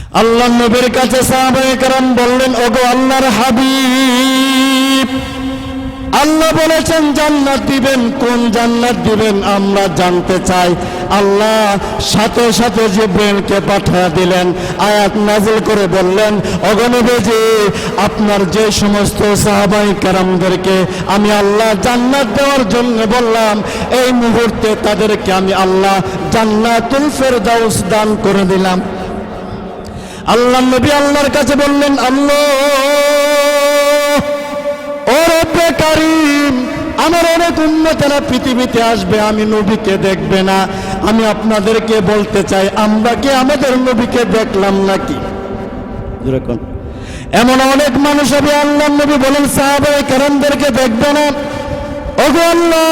আল্লাহ নবীর কাছে সাহাবায়ে কেরাম বললেন, ওগো আল্লাহর হাবিব, আল্লাহ বলেছেন জান্নাত দিবেন, কোন জান্নাত দিবেন আমরা জানতে চাই। আল্লাহ সাথে সাথে জিবরাইলকে পাঠিয়ে দিলেন, আয়াত নাযিল করে বললেন, ওগো নবীজি, আপনার যে সমস্ত সাহাবায়ে কেরামদেরকে আমি আল্লাহ জান্নাত দেওয়ার জন্য বললাম, এই মুহূর্তে তাদেরকে আমি আল্লাহ জান্নাতুল ফেরদাউস দান করে দিলাম। আল্লাহ নবী আল্লাহর কাছে বললেন, আল্লাহ ও রব্বে কারীম, আমার অনেক উম্মতেরা পৃথিবীতে আসবে, আমি নবীকে দেখবে না। আমি আপনাদেরকে বলতে চাই, আমরা কি আমাদের নবীকে দেখলাম নাকি? যেরকম এমন অনেক মানুষ হবে, আল্লাহ নবী বলেন সাহাবায়ে কেরামদেরকে দেখবে না। ওগো আল্লাহ,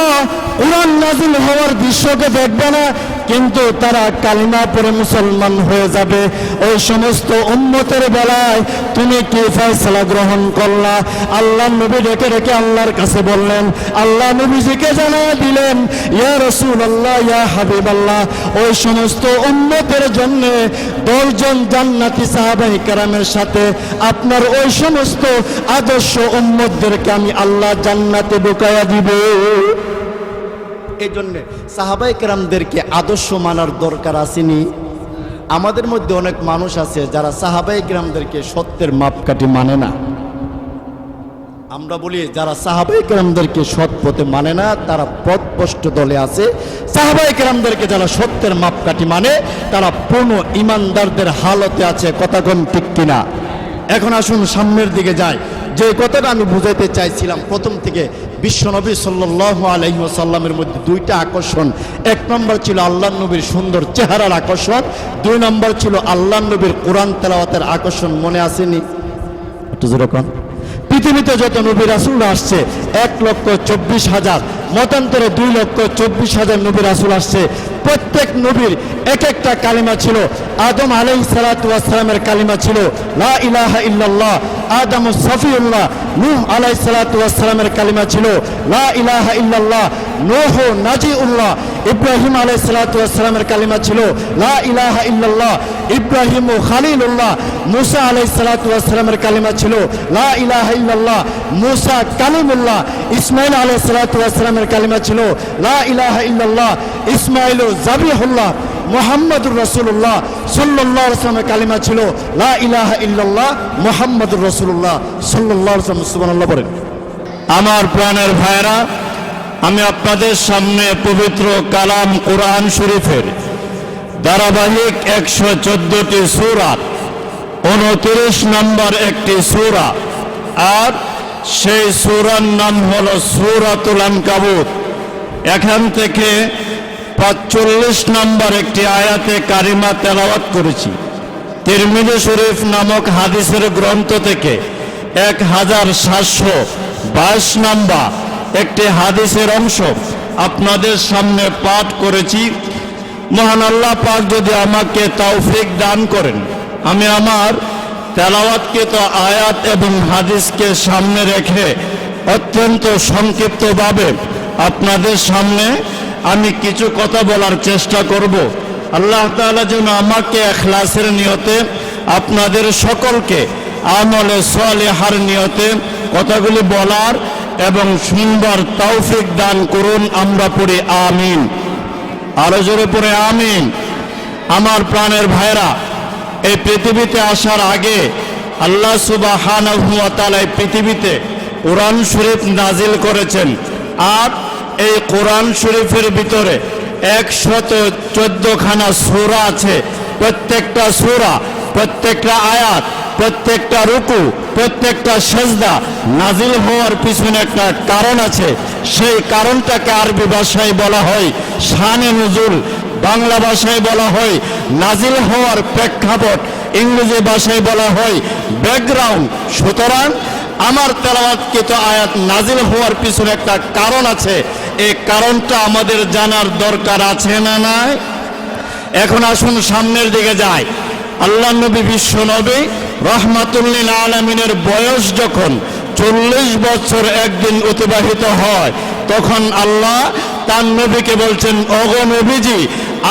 কুরআন নাযিল হওয়ার দৃশ্যকে দেখবে না, কিন্তু তারা কালিমা পড়ে মুসলমান হয়ে যাবে। ওই সমস্ত উম্মতের বেলায় তুমি কি ফয়সালা গ্রহণ করলা? আল্লাহ নবী ডেকে ডেকে আল্লাহর কাছে বললেন, আল্লাহ নবীজিকে জানিয়ে দিলেন, ইয়া রাসূলুল্লাহ, ইয়া হাবিবাল্লাহ, ওই সমস্ত উম্মতের জন্য 10 জন জান্নাতি সাহাবায়ে কেরামের সাথে আপনার ওই সমস্ত আদর্শ উম্মতদেরকে আমি আল্লাহ জান্নাতে ঢুকাইয়া দিব। এই জন্যে সাহাবায়ে কেরামদেরকে আদর্শ মানার দরকার আসেনি? আমাদের মধ্যে অনেক মানুষ আছে যারা সাহাবায়ে কেরামদেরকে সত্যের মাপকাঠি মানে না। আমরা বলি যারা সাহাবায়ে কেরামদেরকে সৎ পথে মানে না তারা পথভ্রষ্ট দলে আছে। সাহাবায়ে কেরামদেরকে যারা সত্যের মাপকাঠি মানে তারা পূর্ণ ইমানদারদের হালতে আছে। কথা কোন ঠিক কিনা? এখন আসুন সামনের দিকে যাই। যে কথাটা আমি বুঝাইতে চাইছিলাম প্রথম থেকে, বিশ্বনবী সাল্লাল্লাহু আলাইহি ওয়াসাল্লামের মধ্যে 2টা আকর্ষণ। 1 নম্বর ছিল আল্লাহ নবীর সুন্দর চেহারার আকর্ষণ, 2 নম্বর ছিল আল্লাহ নবীর কোরআন তেলাওয়াতের আকর্ষণ। মনে আসেনি? একটু যেরকম পৃথিবীতে যত নবী রাসূল আসছে 1,24,000, মতান্তরে 2,24,000 নবী রাসূল আসছে। প্রত্যেক নবীর এক একটা কালিমা ছিল। আদম আলাইহিস সালাতু ওয়াস সালামের কালিমা ছিল লা ইলাহা ইল্লাল্লাহ, আদম সফিউল্লাহ। নূহ আলাইহিস সালাতু ওয়াস সালামের কালিমা ছিল লা ইলাহা ইল্লাল্লাহ, নূহ নাজিউল্লাহ। ইব্রাহিম আলাইহিস সালাতু ওয়াস সালামের কালিমা ছিল লা ইলাহা ইল্লাল্লাহ, ইব্রাহিম খালিলুল্লাহ। মুসা আলাইহিস সালাতু ওয়াস সালামের কালিমা ছিল লা ইলাহা ইল্লাল্লাহ, মুসা কালিমুল্লাহ। ইসমাঈল আলাইহিস সালাতু ওয়াস সালামের কালিমা ছিল লা ইলাহা ইল্লাল্লাহ, ইসমাঈল জাবিহুল্লাহ। মুহাম্মাদুর রাসূলুল্লাহ সাল্লাল্লাহু আলাইহি ওয়াসাল্লামের কালিমা ছিল লা ইলাহা ইল্লাল্লাহ, মুহাম্মাদুর রাসূলুল্লাহ সাল্লাল্লাহু আলাইহি ওয়াসাল্লাম। সুবহানাল্লাহ বলেন। আমার প্রাণের ভাইরা, আমি আপনাদের সামনে পবিত্র কালাম কোরআন শরীফের ধারাবাহিক 114টি সূরা, 29 নম্বর একটি সূরা, আর সেই সূরার নাম হলো সূরাতুল আনকাবুত। এখান থেকে 45 নম্বর একটি আয়াতে কারিমা তেলাওয়াত করেছি। তিরমিজি শরীফ নামক হাদিসের গ্রন্থ থেকে 1722 নম্বর একটি হাদিসের অংশ আপনাদের সামনে পাঠ করেছি। মহান আল্লাহ পাক যদি আমাকে তৌফিক দান করেন, আমি আমার তেলাওয়াতকৃত আয়াত এবং হাদিসকে সামনে রেখে অত্যন্ত সংক্ষিপ্তভাবে আপনাদের সামনে আমি কিছু কথা বলার চেষ্টা করব। আল্লাহ তাআলা যেন আমাকে ইখলাসের নিয়তে, আপনাদের সকলকে আমলে সালেহার নিয়তে কথাগুলি বলার এবং শুনবার তৌফিক দান করুন। আমরা পড়ি আমিন। আরো জোরে পড়ে আমিন। আমার প্রাণের ভাইরা, এই পৃথিবীতে আসার আগে আল্লাহ সুবহানাহু ওয়া তাআলা এই পৃথিবীতে কোরআন শরীফ নাজিল করেছেন। আর এই কোরআন শরীফের ভিতরে 114খানা সূরা আছে। প্রত্যেকটা সূরা, প্রত্যেকটা আয়াত, প্রত্যেকটা রুকু, প্রত্যেকটা সেজদা নাজিল হওয়ার পিছনে একটা কারণ আছে। সেই কারণটাকে আরবি ভাষায় বলা হয় শানে নুজুল, বাংলা ভাষায় বলা হয় নাজিল হওয়ার প্রেক্ষাপট, ইংরেজি ভাষায় বলা হয় ব্যাকগ্রাউন্ড। সুতরাং আমার তেলাওয়াতকৃত আয়াত নাজিল হওয়ার পিছনে একটা কারণ আছে। এই কারণটা আমাদের জানার দরকার আছে না নাই? এখন আসুন সামনের দিকে যাই। আল্লাহ নবী, বিশ্ব নবী রাহমাতুল লিল আলামিনের বয়স যখন 40 বছর একদিন অতিবাহিত হয়, তখন আল্লাহ তার নবীকে বলছেন, ওগো নবীজি,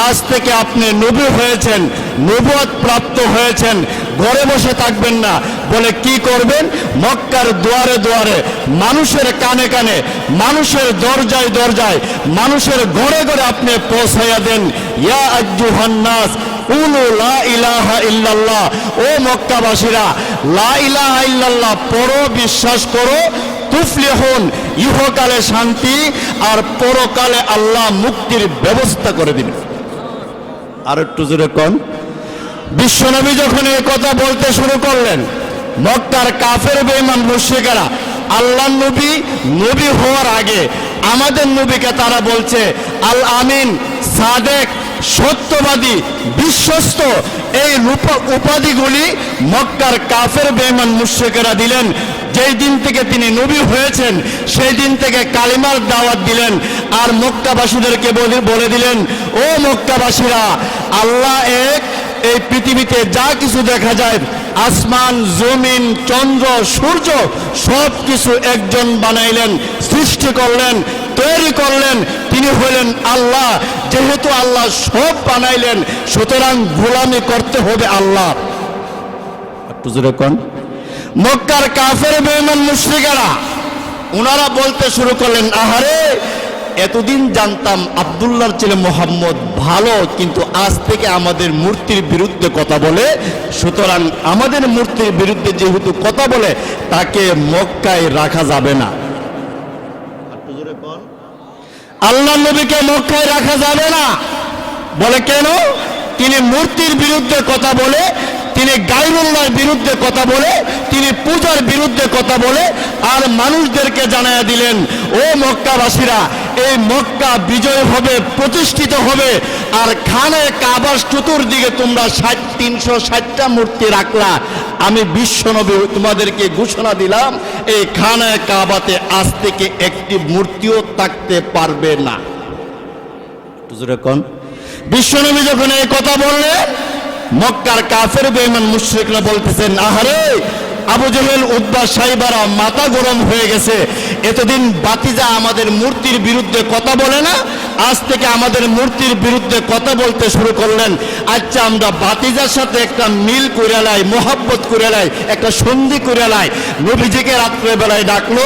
আজ থেকে আপনি নবী হয়েছেন, নবুয়ত প্রাপ্ত হয়েছেন, ঘরে বসে থাকবেন না। বলে কি করবেন? মক্কার দুয়ারে দুয়ারে, মানুষের কানে কানে, মানুষের দরজায় দরজায়, মানুষের ঘরে ঘরে আপনি পৌঁছাইয়া দেন, ইয়া আইয়ুহান নাস কুলু লা ইলাহা ইল্লাল্লাহ। ও মক্কাবাসীরা, লা ইলাহা ইল্লাল্লাহ পড়ো, বিশ্বাস করো, তুফলিহুন, ইহকালে শান্তি আর পরকালে আল্লাহ মুক্তির ব্যবস্থা করে দিবেন। আর একটু জোরে কোন। বিশ্বনবী যখন এই কথা বলতে শুরু করলেন, মক্কার কাফের বেঈমান মুশরিকেরা আল্লাহর নবী নবী হওয়ার আগে আমাদের নবীকে তারা বলছে আল আমিন, সাদেক, সত্যবাদী, বিশ্বস্ত। এই উপাধিগুলি মক্কার কাফের বেঈমান মুশরিকেরা দিলেন। যেই দিন থেকে তিনি নবী হয়েছেন সেই দিন থেকে কালিমার দাওয়াত দিলেন, আর মক্কাবাসীদেরকে বলে দিলেন, ও মক্কাবাসীরা, আল্লাহ এক। এই পৃথিবীতে যা কিছু দেখা যায়, আসমান, জমিন, চন্দ্র, সূর্য, সব কিছু একজন বানাইলেন, সৃষ্টি করলেন, তৈরি করলেন, তিনি হলেন আল্লাহ। যেহেতু আল্লাহ সব বানাইলেন, সুতরাং গোলামি করতে হবে আল্লাহ। একটু জোরে কোন। মক্কার কাফের বেঈমান মুশরিকেরা ওনারা বলতে শুরু করলেন, আহারে, এতদিন জানতাম আব্দুল্লাহর ছেলে মোহাম্মদ ভালো, কিন্তু আজ থেকে আমাদের মূর্তির বিরুদ্ধে কথা বলে, সুতরাং আমাদের মূর্তির বিরুদ্ধে যেহেতু কথা বলে, তাকে মক্কায় রাখা যাবে না। আল্লাহ নবীকে মক্কায় রাখা যাবে না। বলে কেন? তিনি মূর্তির বিরুদ্ধে কথা বলে, তিনি গায়রুল্লাহর বিরুদ্ধে কথা বলে, তিনি পূজার বিরুদ্ধে কথা বলে। আর মানুষদেরকে জানায়া দিলেন, ও মক্কাবাসীরা, এই মক্কা বিজয় হবে, প্রতিষ্ঠিত হবে, আর খানায়ে কাবার চতুর্দিকে তোমরা 360টা মূর্তি রাখলা। আমি বিশ্বনবী তোমাদেরকে ঘোষণা দিলাম, এই খানায়ে কাবাতে আজ থেকে একটি মূর্তিও থাকতে পারবে না। বিশ্বনবী যখন এই কথা বললেন, মক্কার কাফের বেঈমান মুশরিকরা বলতেছেন, আহারে, আবু জেহেল, উতবা, সাইবারা মাথা গরম হয়ে গেছে। এতদিন বাতিজা আমাদের মূর্তির বিরুদ্ধে কথা বলে না, আজ থেকে আমাদের মূর্তির বিরুদ্ধে কথা বলতে শুরু করলেন। আচ্ছা, আমরা বাতিজার সাথে একটা মিল করে লাই, মোহাব্বত করে লাই, একটা সন্ধি করে লাই। নবীজিকে রাত্রেবেলায় ডাকলো,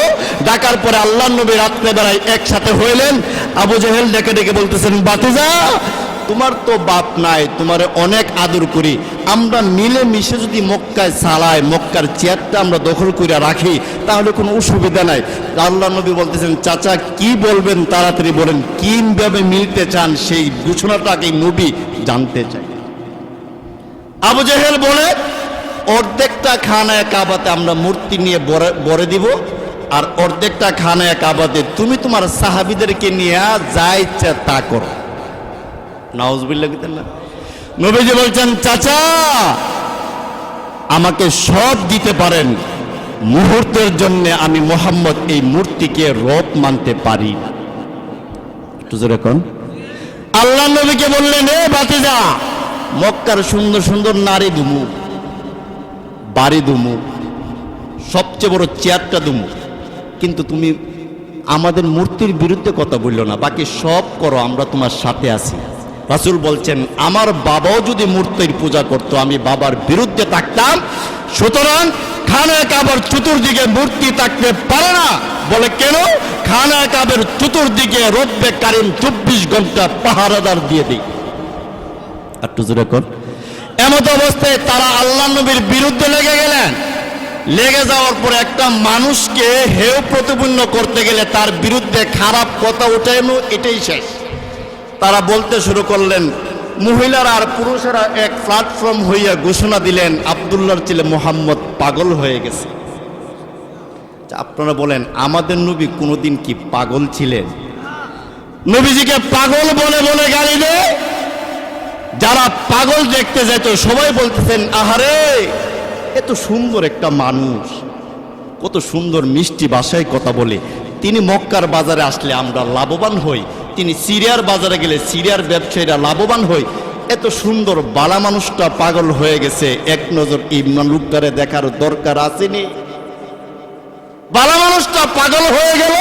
ডাকার পরে আল্লাহ নবী রাত্রেবেলায় একসাথে হইলেন। আবু জেহেল ডেকে ডেকে বলতেছেন, বাতিজা, তোমার তো বাপ নাই, তোমার অনেক আদর করি, আমরা মিলে মিশে যদি মক্কায় চালাই, মক্কার চেয়ারটা আমরা দখল করে রাখি, তাহলে কোনো অসুবিধা নাই। আল্লাহ নবী বলতেছেন, চাচা কি বলবেন তাড়াতাড়ি বলেন, কিভাবে মিলতে চান সেই ঘোষণাটাকে নবী জানতে চাই। আবু জেহেল বলে, অর্ধেকটা খানায়ে কাবাতে আমরা মূর্তি নিয়ে বরে দিব, আর অর্ধেকটা খানায়ে কাবাতে তুমি তোমার সাহাবীদেরকে নিয়ে যা ইচ্ছা তা করো। নাউজুবিল্লাহ। নবীজি বলছেন, চাচা, আমাকে সব দিতে পারেন, মুহূর্তের জন্য আমি মোহাম্মদ এই মূর্তিকে রব মানতে পারি না। আল্লাহ নবীকে বললেন, এ বাতিজা, মক্কার সুন্দর সুন্দর নারী দুমু, বাড়ি দুমু, সবচেয়ে বড় চেয়ারটা দুমু, কিন্তু তুমি আমাদের মূর্তির বিরুদ্ধে কথা বললো না, বাকি সব করো, আমরা তোমার সাথে আছি। রাসূল বলছেন, আমার বাবাও যদি মূর্তির পূজা করতো, আমি বাবার বিরুদ্ধে থাকতাম, সুতরাং খানায়ে কাবার চতুর্দিকে মূর্তি থাকতে পারে না। বলে কেন? খানায়ে কাবার চতুর্দিকে রব্বে কারিম 24 ঘন্টা পাহারাদার দিয়ে দেয়। একটু জোরে কর। এমত অবস্থায় তারা আল্লাহ নবীর বিরুদ্ধে লেগে গেলেন। লেগে যাওয়ার পরে একটা মানুষকে হেয় প্রতিপন্ন করতে গেলে তার বিরুদ্ধে খারাপ কথা উঠানো, এটাই শেষ। তারা বলতে শুরু করলেন, মহিলারা আর পুরুষেরা এক প্ল্যাটফর্ম হইয়া ঘোষণা দিলেন, আব্দুল্লাহর ছেলে মোহাম্মদ পাগল হয়ে গেছে। আপনারা বলেন, আমাদের নবী কোনোদিন কি পাগল ছিলেন? নবীজিকে পাগল বলে বলে গালি দেয়। যারা পাগল দেখতে যেত সবাই বলতেছেন, আহারে, এত সুন্দর একটা মানুষ, কত সুন্দর মিষ্টি ভাষায় কথা বলে, তিনি মক্কার বাজারে আসলে আমরা লাভবান হই, তিনি সিরিয়ার বাজারে গেলে সিরিয়ার ব্যবসায়ীরা লাভবান হই। এত সুন্দর বালা মানুষটা পাগল হয়ে গেছে, এক নজর এই লোকটারে দেখার দরকার আসেনি? বালা মানুষটা পাগল হয়ে গেল,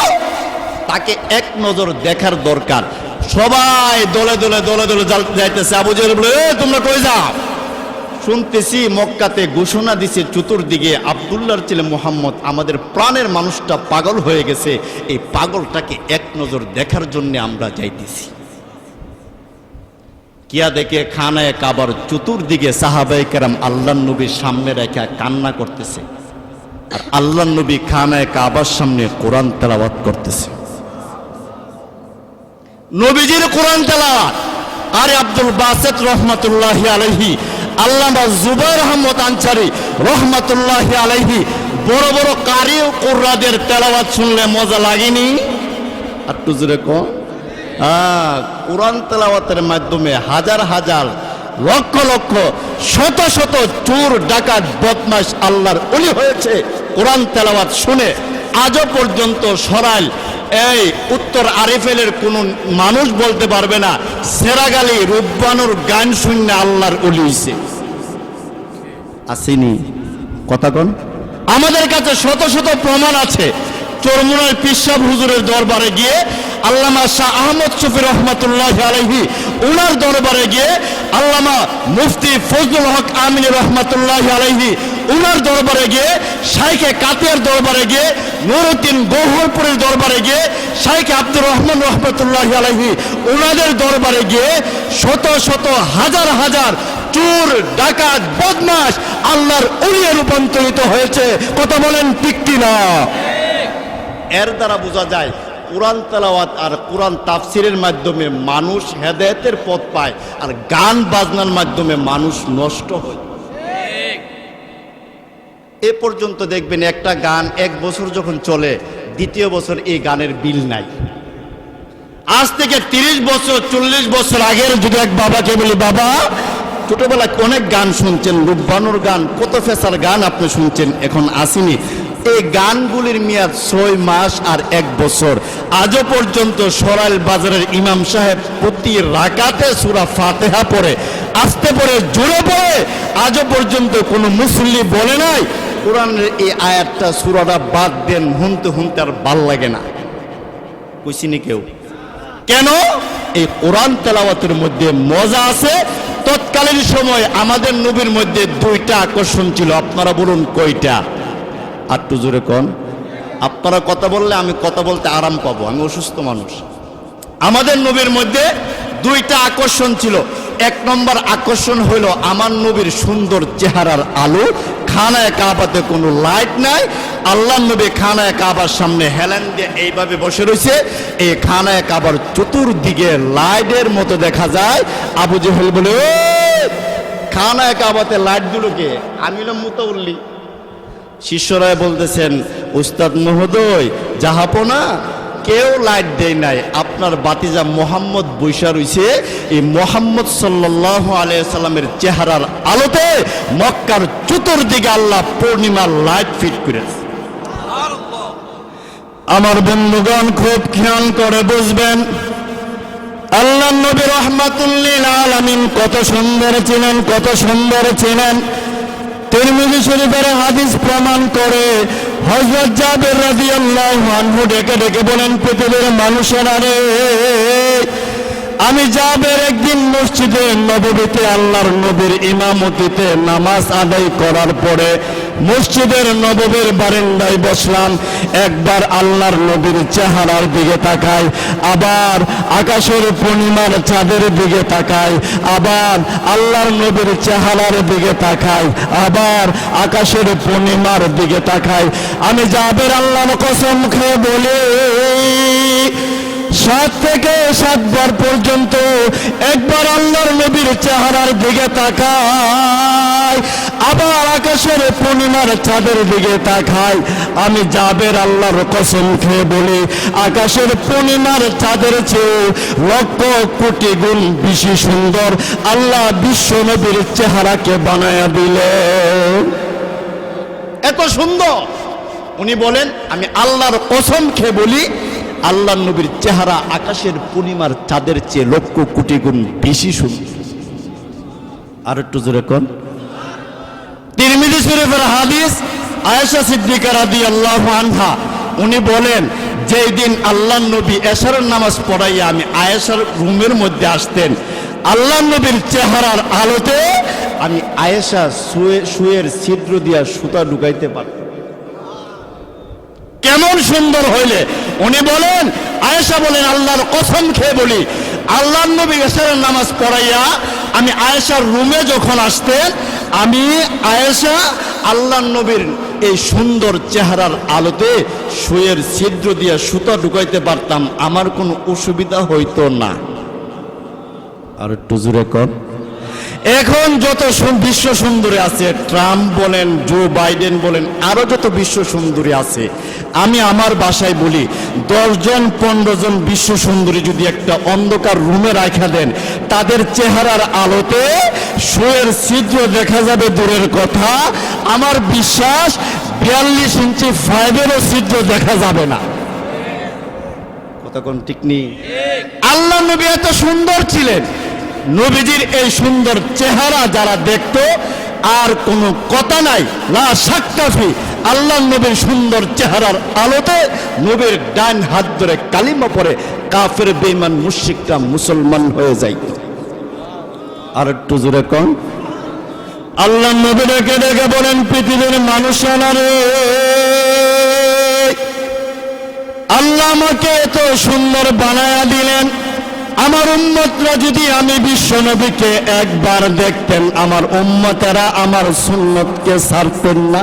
তাকে এক নজর দেখার দরকার। সবাই দলে দলে দলে দলে যাইতেছে। আবু জেহেল বলে, তোমরা কই যাও? শুনতেছি মক্কাতে ঘোষণা দিছে চতুর্দিকে আব্দুল্লাহর ছেলে মুহাম্মদ আমাদের প্রাণের মানুষটা পাগল হয়ে গেছে, এই পাগলটাকে এক নজর দেখার জন্য আমরা যাইতেছি। কিয়া দেখে খানায়ে কাবার চতুর্দিকে সাহাবায়ে কেরাম আল্লাহর নবীর সামনে রেখে কান্না করতেছে, আর আল্লাহর নবী খানায়ে কাবার সামনে কোরআন তেলাওয়াত করতেছে। নবীজির কোরআন তেলাওয়াত আরে আব্দুল বাসেত রহমাতুল্লাহি আলাইহি, আল্লামা জুবাইর আহমদ আনসারী রহমাতুল্লাহি আলাইহি, বড় বড় কারি ও কুররাদের তেলাওয়াত শুনলে মজা লাগেনি? আর একটু জোরে কও। কোরআন তেলাওয়াতের মাধ্যমে হাজার হাজার লক্ষ লক্ষ শত শত চোর ডাকাত বদমাশ আল্লাহর ওলি হয়েছে কোরআন তেলাওয়াত শুনে। আজও পর্যন্ত সরাইল এই উত্তর আরিফেলের কোন মানুষ বলতে পারবে না সেরাগালি রূপবানুর গান শুনে আল্লাহর ওলি হইছে। আসেনি কথা কোন? আমাদের কাছে শত শত প্রমাণ আছে। চরমুনার পিসাব হুজুরের দরবারে গিয়ে আল্লামা শাহ আহমদ শফি রহমাতুল্লাহি আলাইহি উনার দরবারে গিয়ে আল্লামা মুফতি ফজলুল হক আমিনী রহমাতুল্লাহি আলাইহি উনার দরবারে গিয়ে শাইখে কাতিয়ার দরবারে গিয়ে নুরউদ্দিন গৌহরপুরের দরবারে গিয়ে শাইখে আব্দুর রহমান রহমাতুল্লাহি আলাইহি উনাদের দরবারে গিয়ে শত শত হাজার হাজার চোর ডাকাত বদমাশ আল্লাহর ওলিয়ে রূপান্তরিত হয়েছে। কথা বলেন ঠিক কিনা? এর দ্বারা বোঝা যায় কোরআন তেলাওয়াত আর কোরআন তাফসিরের মাধ্যমে মানুষ হেদায়েতের পথ পায়, আর গান বাজনার মাধ্যমে মানুষ নষ্ট হয়। এ পর্যন্ত দেখবেন একটা গান এক বছর যখন চলে, দ্বিতীয় বছর এই গানের বিল নাই। আজ থেকে 30 বছর 40 বছর আগের যদি এক বাবাকে বলি, বাবা ছোটবেলায় অনেক গান শুনছেন, রূপবানুর গান, কত ফেসার গান আপনি শুনছেন, এখন আসেনি। এই গানগুলির মেয়াদ 6 মাস আর 1 বছর। আজও পর্যন্ত সরাইল বাজারের ইমাম সাহেব প্রতি রাকাতে সূরা ফাতিহা পড়ে, আস্তে পড়ে, জোরে পড়ে। আজও পর্যন্ত কোনো মুসল্লি বলে নাই কোরআনের এই আয়াতটা সূরাটা বাদ দেন, হুনতে হুনতে আর ভাল লাগে না। কইছিনি কেউ? কেন? এই কোরআন তেলাওয়াতের মধ্যে মজা আছে। তৎকালীন সময় আমাদের নবীর মধ্যে 2টা আকর্ষণ ছিল। আপনারা বলুন কয়টা? আর একটু জোরে কোন। আপনারা কথা বললে আমি কথা বলতে আরাম পাবো, আমি অসুস্থ মানুষ। আমাদের নবীর মধ্যে 2টা আকর্ষণ ছিল। 1 নম্বর আকর্ষণ হইল আমার নবীর সুন্দর চেহারার আলো। খানায়ে কাবাতে কোনো লাইট নাই, আল্লাহর নবী খানায়ে কাবার সামনে হেলান দিয়ে এইভাবে বসে রয়েছে। এই খানায়ে কাবার চতুর্দিকে লাইটের মতো দেখা যায়। আবু জেহেল বলে, ও খানায়ে কাবাতে লাইট গুলোকে? আমি না মুতাউল্লি। শিষ্যরায় বলতেছেন, উস্তাদ মহোদয় জাহাপনা, কেউ লাইট দেয় নাই, আপনার বাতিজা মোহাম্মদ বৈশা রইছে। এই মোহাম্মদ সাল্লাল্লাহু আলাইহি সাল্লামের চেহারার আলোতে মক্কার চতুর্দিকে আল্লাহ পূর্ণিমার লাইট ফিট করেছে। আমার বন্ধুগণ খুব খেয়াল করে বুঝবেন, আল্লাহ নবী রাহমাতুল লিল আলামিন কত সুন্দর ছিলেন, কত সুন্দর ছিলেন। তিরমিজি শরীফের হাদিস প্রমাণ করে হযরত জাবের রাদিয়াল্লাহু আনহু ডেকে ডেকে বলেন, পৃথিবীর মানুষেরা রে, আমি জাবের একদিন মসজিদে নববীতে আল্লাহর নবীর ইমামতিতে নামাজ আদায় করার পরে মসজিদের নববীর বারান্দায় বসলাম। একবার আল্লাহর নবীর চেহারার দিকে তাকাই, আবার আকাশের পূর্ণিমার চাঁদের দিকে তাকাই, আবার আল্লাহর নবীর চেহারার দিকে তাকাই, আবার আকাশের পূর্ণিমার দিকে তাকাই। আমি জাবের আল্লাহর কসম খেয়ে বলি, 7 থেকে 7 বার পর্যন্ত একবার আল্লাহর নবীর চেহারার দিকে তাকাই, আবার আকাশের পূর্ণিমার চাঁদের দিকে তাকাই। আমি জাবের আল্লাহর কসম খেয়ে বলি, আকাশের পূর্ণিমার চাঁদের চেয়ে লক্ষ কোটি গুণ বেশি সুন্দর আল্লাহ বিশ্ব নবীর চেহারাকে বানায়া দিলেন। এত সুন্দর। উনি বলেন, আমি আল্লাহর কসম খেয়ে বলি, আল্লাহর নবীর চেহারা আকাশের পূর্ণিমার চাঁদের চেয়ে লক্ষ কোটি গুণ বেশি সুন্দর। আর একটু জোরে কোন। তিরমিজি শরীফের হাদিস, আয়েশা সিদ্দিকা রাদিয়াল্লাহু আনহা উনি বলেন, যেই দিন আল্লাহর নবী এশারের নামাজ পড়াইয়া আমি আয়েশার রুমের মধ্যে আসতেন, আল্লাহ নবীর চেহারার আলোতে আমি আয়েশা শুয়ের ছিদ্র দিয়া সুতা ঢুকাইতে পারতাম। কেমন সুন্দর হইলে উনি বলেন, আয়েশা বলেন, আল্লাহর কসম খেয়ে বলি, আল্লাহ নবী এশারের নামাজ পড়াইয়া আমি আয়েশার রুমে যখন আসতেন, আমি আয়েশা আল্লাহ নবীর এই সুন্দর চেহারার আলোতে শুয়ের ছিদ্র দিয়ে সুতা ঢুকাইতে পারতাম, আমার কোনো অসুবিধা হইতো না। আর একটু জোরে কর। এখন যত বিশ্ব সুন্দরী আছে, ট্রাম্প বলেন, জো বাইডেন বলেন, আরো যত বিশ্ব সুন্দরী আছে, আমি আমার বাসায় বলি 10 জন 15 জন বিশ্ব সুন্দরী যদি একটা অন্ধকার রুমে রাখা দেন, তাদের চেহারার আলোতে শুয়ের ছিদ্র দেখা যাবে দূরের কথা, আমার বিশ্বাস 42 ইঞ্চি ফাইভেরও ছিদ্র দেখা যাবে না। কথা কোন ঠিক নেই? আল্লাহ নবী এত সুন্দর ছিলেন, নবীজির এই সুন্দর চেহারা যারা দেখতো, আর কোনো কথা নাই, লা শাক্কাফি, আল্লাহ নবীর সুন্দর চেহারার আলোতে নবীর ডান হাত ধরে কালিমা পড়ে কাফের বেঈমান মুশরিকরা মুসলমান হয়ে যাইত। আর একটু জোরে কোন। আল্লাহ নবী ডেকে ডেকে বলেন, পৃথিবীর মানুষেরা রে, আল্লাহ আমাকে এত সুন্দর বানায়া দিলেন, আমার উম্মতরা যদি আমি বিশ্ব নবীকে একবার দেখতেন, আমার উম্মতেরা আমার সুন্নতকে ছাড়তেন না।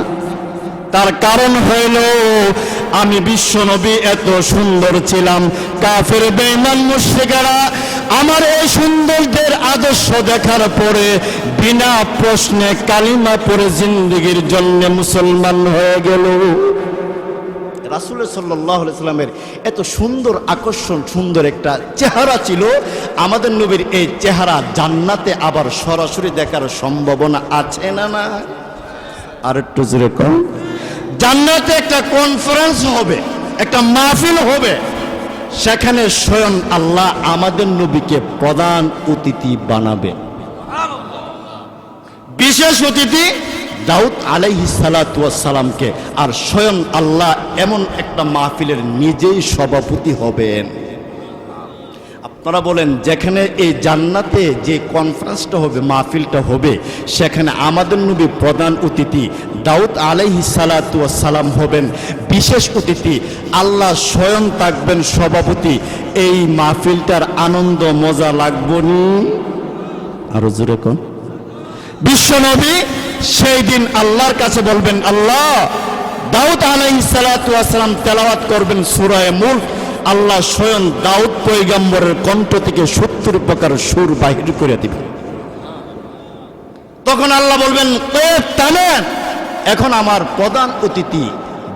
তার কারণ হইল আমি বিশ্ব নবী এত সুন্দর ছিলাম, কাফের বেঈমান মুশরিকরা আমার এই সৌন্দর্যের আদর্শ দেখার পরে বিনা প্রশ্নে কালিমা পড়ে জিন্দেগির জন্য মুসলমান হয়ে গেল। রাসূল সাল্লাল্লাহু আলাইহি সাল্লামের এত সুন্দর আকর্ষণ, সুন্দর একটা চেহারা ছিল। আমাদের নবীর এই চেহারা জান্নাতে আবার সরাসরি দেখার সম্ভাবনা আছে না? না, আর একটু জোরে কর। জান্নাতে একটা কনফারেন্স হবে, একটা মাহফিল হবে, সেখানে স্বয়ং আল্লাহ আমাদের নবীকে প্রধান অতিথি বানাবে। বিশেষ অতিথি দাউদ আলাইহিস সালাতু ওয়াস সালামকে, আর স্বয়ং আল্লাহ এমন একটা মাহফিলের নিজেই সভাপতি হবেন। আপনারা বলেন, যেখানে এই জান্নাতে যে কনফারেন্সটা হবে, মাহফিলটা হবে, সেখানে আমাদের নবী প্রধান অতিথি, দাউদ আলাইহিস সালাতু ওয়াস সালাম হবেন বিশেষ অতিথি, আল্লাহ স্বয়ং থাকবেন সভাপতি। এই মাহফিলটার আনন্দ মজা লাগবনি? আরো জোরে কোন। বিশ্ব নবী সেই দিন আল্লাহর কাছে বলবেন, আল্লাহ, দাউদ আলাইহিস সালাতু ওয়াস সালাম তেলাওয়াত করবেন সূরা মুলক, আল্লাহ স্বয়ং দাউদ পয়গম্বরের কণ্ঠ থেকে 70 প্রকার সুর বাহির করে দিবেন। তখন আল্লাহ বলবেন, থামেন, এখন আমার প্রধান অতিথি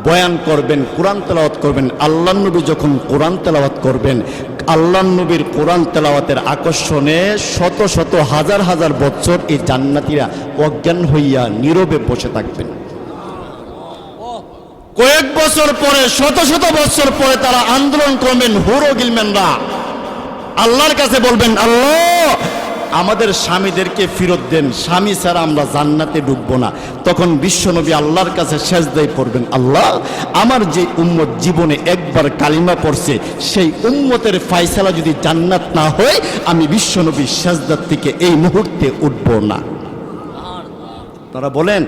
বয়ান করবেন, কোরআন তেলাওয়াত করবেন। আল্লাহ নবী যখন কোরআন তেলাওয়াত করবেন, আল্লাহ নবীর কোরআন তেলাওয়াতের আকর্ষণে শত শত হাজার হাজার বছর এই জান্নাতীরা অজ্ঞান হইয়া নীরবে বসে থাকবেন। কয়েক বছর পরে, শত শত বছর পরে তারা আন্দোলন করবেন, হুর ও গিলম্যানরা আল্লাহর কাছে বলবেন, আল্লাহ, আমাদের স্বামীদেরকে ফেরত দেন, স্বামী ছাড়া আমরা জান্নাতে ঢুকবো না। তখন বিশ্বনবী আল্লাহর কাছে সেজদায় পড়বেন, আল্লাহ, আমার যে উম্মত জীবনে একবার কালিমা পড়ছে, সেই উম্মতের ফায়সালা যদি জান্নাত না হয়, আমি বিশ্বনবী সেজদার থেকে এই মুহূর্তে উঠব না। তারা বলেন,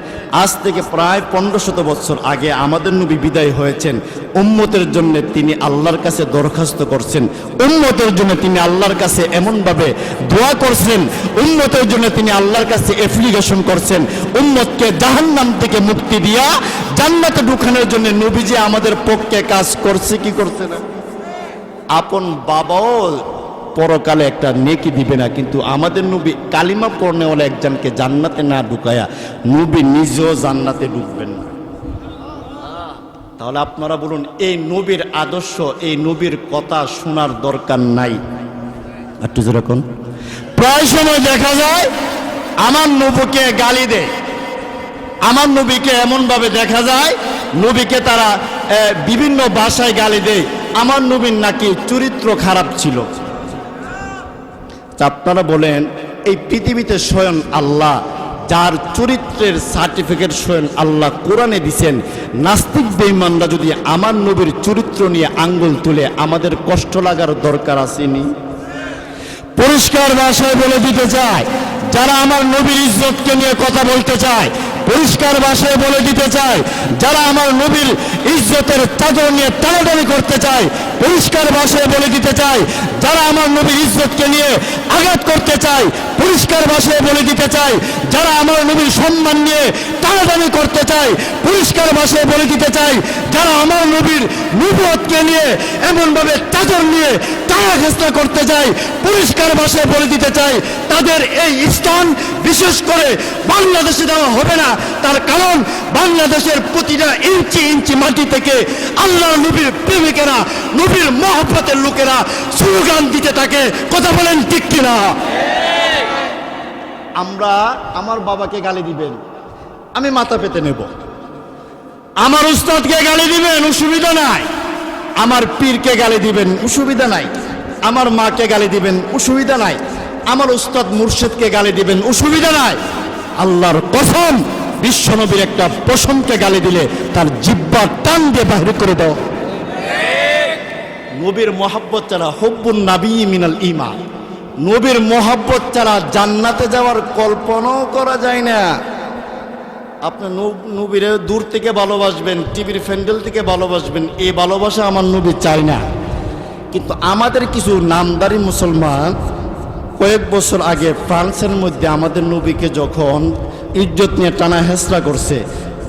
আজ থেকে প্রায় 1500 বছর আগে আমাদের নবী বিদায় হয়েছেন। উম্মতের জন্য তিনি আল্লাহর কাছে দরখাস্ত করছেন, উম্মতের জন্য তিনি আল্লাহর কাছে এমনভাবে দোয়া করছেন, উম্মতের জন্য তিনি আল্লাহর কাছে অ্যাপ্লিকেশন করছেন, উম্মতকে জাহান্নাম থেকে মুক্তি দিয়া জান্নাতে ঢুকানোর জন্য নবীজি আমাদের পক্ষে কাজ করছে কি করছে না? আপন বাবাও পরকালে একটা নেকি দিবে না, কিন্তু আমাদের নবী কালিমা পড়নেওয়ালা একজনকে জান্নাতে না ঢুকায়া নবী নিজেও জান্নাতে ঢুকবেন না। তাহলে আপনারা বলুন, এই নবীর আদর্শ, এই নবীর কথা শোনার দরকার নাই? একটু যেরকম প্রায় সময় দেখা যায় আমার নবীকে গালি দেয়, আমার নবীকে এমনভাবে দেখা যায়, নবীকে তারা বিভিন্ন ভাষায় গালি দেয়, আমার নবীর নাকি চরিত্র খারাপ ছিল। আপনারা বলেন, এই পৃথিবীতে স্বয়ং আল্লাহ যার চরিত্রের সার্টিফিকেট স্বয়ং আল্লাহ কোরআনে দিছেন, নাস্তিক বেঈমানরা যদি আমার নবীর চরিত্র নিয়ে আঙ্গুল তুলে, আমাদের কষ্ট লাগার দরকার আসেনি? পরিষ্কার ভাষায় বলে দিতে চাই, যারা আমার নবীর ইজ্জতকে নিয়ে কথা বলতে চায়, পরিষ্কার ভাষায় বলে দিতে চায়, যারা আমার নবীর ইজ্জতের চাদর নিয়ে টানাটানি করতে চায়, পরিষ্কার ভাষায় বলে দিতে চায়, যারা আমার নবীর ইজ্জতকে নিয়ে আঘাত করতে চায়, পরিষ্কার ভাষায় বলে দিতে চায়, যারা আমার নবীর সম্মান নিয়ে টানাটানি করতে চায়, পরিষ্কার ভাষায় বলে দিতে চায়, যারা আমার নবীর নবুয়তকে নিয়ে এমনভাবে চাদর নিয়ে টানা ঘেঁষা করতে চায়, পরিষ্কার ভাষায় বলে দিতে চায়, তাদের এই স্থান বিশেষ করে বাংলাদেশে দেওয়া হবে না। তার কারণ বাংলাদেশের প্রতিটা ইঞ্চি ইঞ্চি মাটি থেকে আল্লাহর নবীর প্রেমিকেরা, নবীর মহব্বতের লোকেরা স্লোগান দিতে থাকে। কথা বলেন ঠিক কিনা? আমরা আমার বাবাকে গালি দিবেন, আমি মাথা পেতে নেব। আমার উস্তাদকে গালি দিবেন, অসুবিধা নাই। আমার পীরকে গালি দিবেন, অসুবিধা নাই। আমার মাকে গালি দিবেন, অসুবিধা নাই। আমার উস্তাদ মুর্শিদকে গালি দিবেন, অসুবিধা নাই। আল্লাহর কসম, বিশ্বনবীর একটা পশমকে গালি দিলে তার জিহ্বা টান দিয়ে বাহির করে দাও। নবীর মহাব্বত ছাড়া হুব্বুন নাবী মিনাল ঈমান, নবীর মহাব্বত ছাড়া জান্নাতে যাওয়ার কল্পনাও করা যায় না। আপনি নবীরে দূর থেকে ভালোবাসবেন, টিভির প্যান্ডেল থেকে ভালোবাসবেন, এই ভালোবাসা আমার নবী চায় না। কিন্তু আমাদের কিছু নামদারি মুসলমান কয়েক বছর আগে ফ্রান্সের মধ্যে আমাদের নবীকে যখন ইজ্জত নিয়ে টানা হেঁচড়া করছে,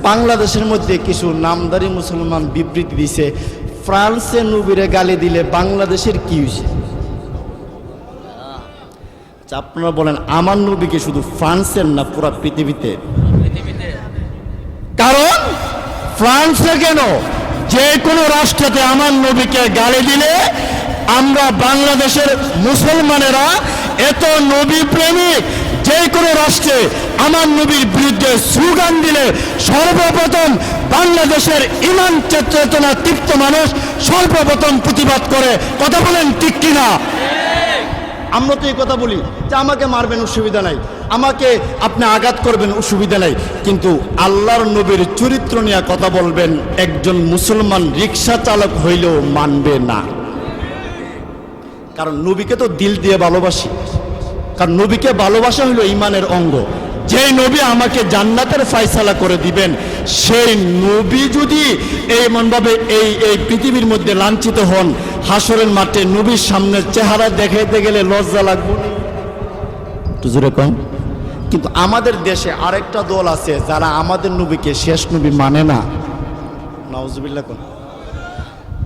বাংলাদেশের মধ্যে কিছু নামদারি মুসলমান বিবৃতি দিছে, ফ্রান্সে নবীরে গালি দিলে বাংলাদেশের কি হয়েছে? আপনারা বলেন আমার নবীকে শুধু ফ্রান্সের না পুরো পৃথিবীতে? কারণ ফ্রান্সে কেন, যে কোনো রাষ্ট্রতে আমার নবীকে গালি দিলে আমরা বাংলাদেশের মুসলমানেরা এত নবী প্রেমিক, যে কোনো রাষ্ট্রে আমার নবীর বিরুদ্ধে স্লোগান দিলে সর্বপ্রথম বাংলাদেশের ইমান চেতনা তৃপ্ত মানুষ সর্বপ্রথম প্রতিবাদ করে। কথা বলেন ঠিক কিনা? আমরা তো এই কথা বলি যে আমাকে মারবেন, অসুবিধা নাই, আমাকে আপনি আঘাত করবেন, অসুবিধা নাই। কিন্তু আল্লাহর নবীর চরিত্র নিয়ে কথা বলবেন, একজন মুসলমান রিক্সা চালক হইলেও মানবে না। কারণ নবীকে তো দিল দিয়ে ভালোবাসি, কারণ নবীকে ভালোবাসা হইল ইমানের অঙ্গ। যে নবী আমাকে জান্নাতের ফয়সালা করে দিবেন, সেই নবী যদি এমনভাবে এই পৃথিবীর মধ্যে লাঞ্ছিত হন, হাসরের মাঠে নবীর সামনে চেহারা দেখাইতে গেলে লজ্জা লাগবে তো জোরে কম। কিন্তু আমাদের দেশে আরেকটা দল আছে যারা আমাদের নবীকে শেষ নবী মানে না। নাউজুবিল্লাহ কোন,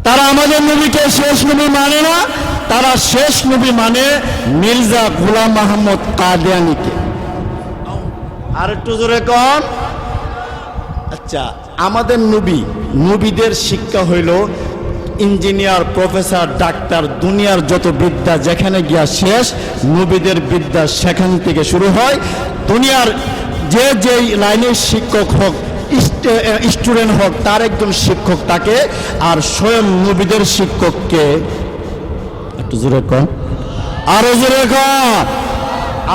তারা আমাদের নবীকে শেষ নবী মানে না, তারা শেষ নবী মানে মির্জা গোলাম মাহমুদ কাদিয়ানীকে। আর একটু জোরে কন। আচ্ছা, আমাদের নবীদের শিক্ষা হইল ইঞ্জিনিয়ার, প্রফেসর, ডাক্তার, দুনিয়ার যত বিদ্যা যেখানে গিয়া শেষ, নবীদের বিদ্যা সেখান থেকে শুরু হয়। দুনিয়ার যে যেই লাইনের শিক্ষক হোক, স্টুডেন্ট হোক, তার একজন শিক্ষক থাকে। আর স্বয়ং নবীদের শিক্ষককে একটু জোরে কন, আরো জোরে কন,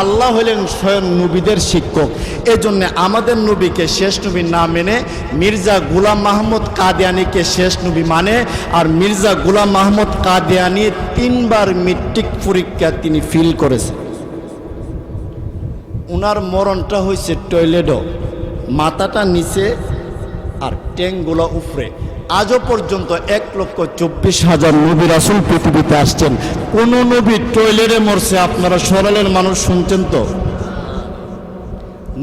আল্লাহ হলেন স্বয়ং নবীদের শিক্ষক। এজন্য আমাদের নবীকে শেষ নবী না মেনে মির্জা গোলাম মাহমুদ কাদিয়ানীকে শেষ নবী মানে। আর মির্জা গোলাম মাহমুদ কাদিয়ানী 3 বার মেট্রিক পরীক্ষা তিনি ফেল করেছেন। ওনার মরণটা হয়েছে টয়লেটও, মাথাটা নিচে আর ট্যাঙ্কগুলো উপরে। আজও পর্যন্ত 1,24,000 নবী রাসূল পৃথিবীতে আসছেন, কোন নবী টয়লেটে মরছে আপনারা সরালের মানুষ শুনছেন তো?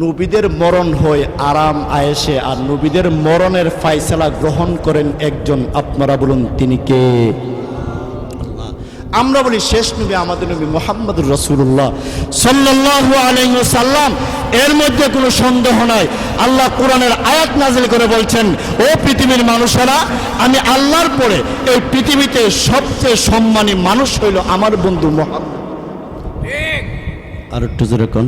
নবীদের মরণ হয় আরাম আয়েশে, আর নবীদের মরণের ফায়সালা গ্রহণ করেন একজন। আপনারা বলুন তিনি কে? আমরা বলি শেষ নবী আমাদের নবী মুহাম্মদুর রাসূলুল্লাহ সাল্লাল্লাহু আলাইহি ওয়াসাল্লাম। এর মধ্যে কোনো সন্দেহ নাই। আল্লাহ কোরআনের আয়াত নাযিল করে বলছেন, ও পৃথিবীর মানুষেরা, আমি আল্লাহর পরে এই পৃথিবীতে সবচেয়ে সম্মানী মানুষ হইল আমার বন্ধু মুহাম্মদ। আর একটু জোরে কোন।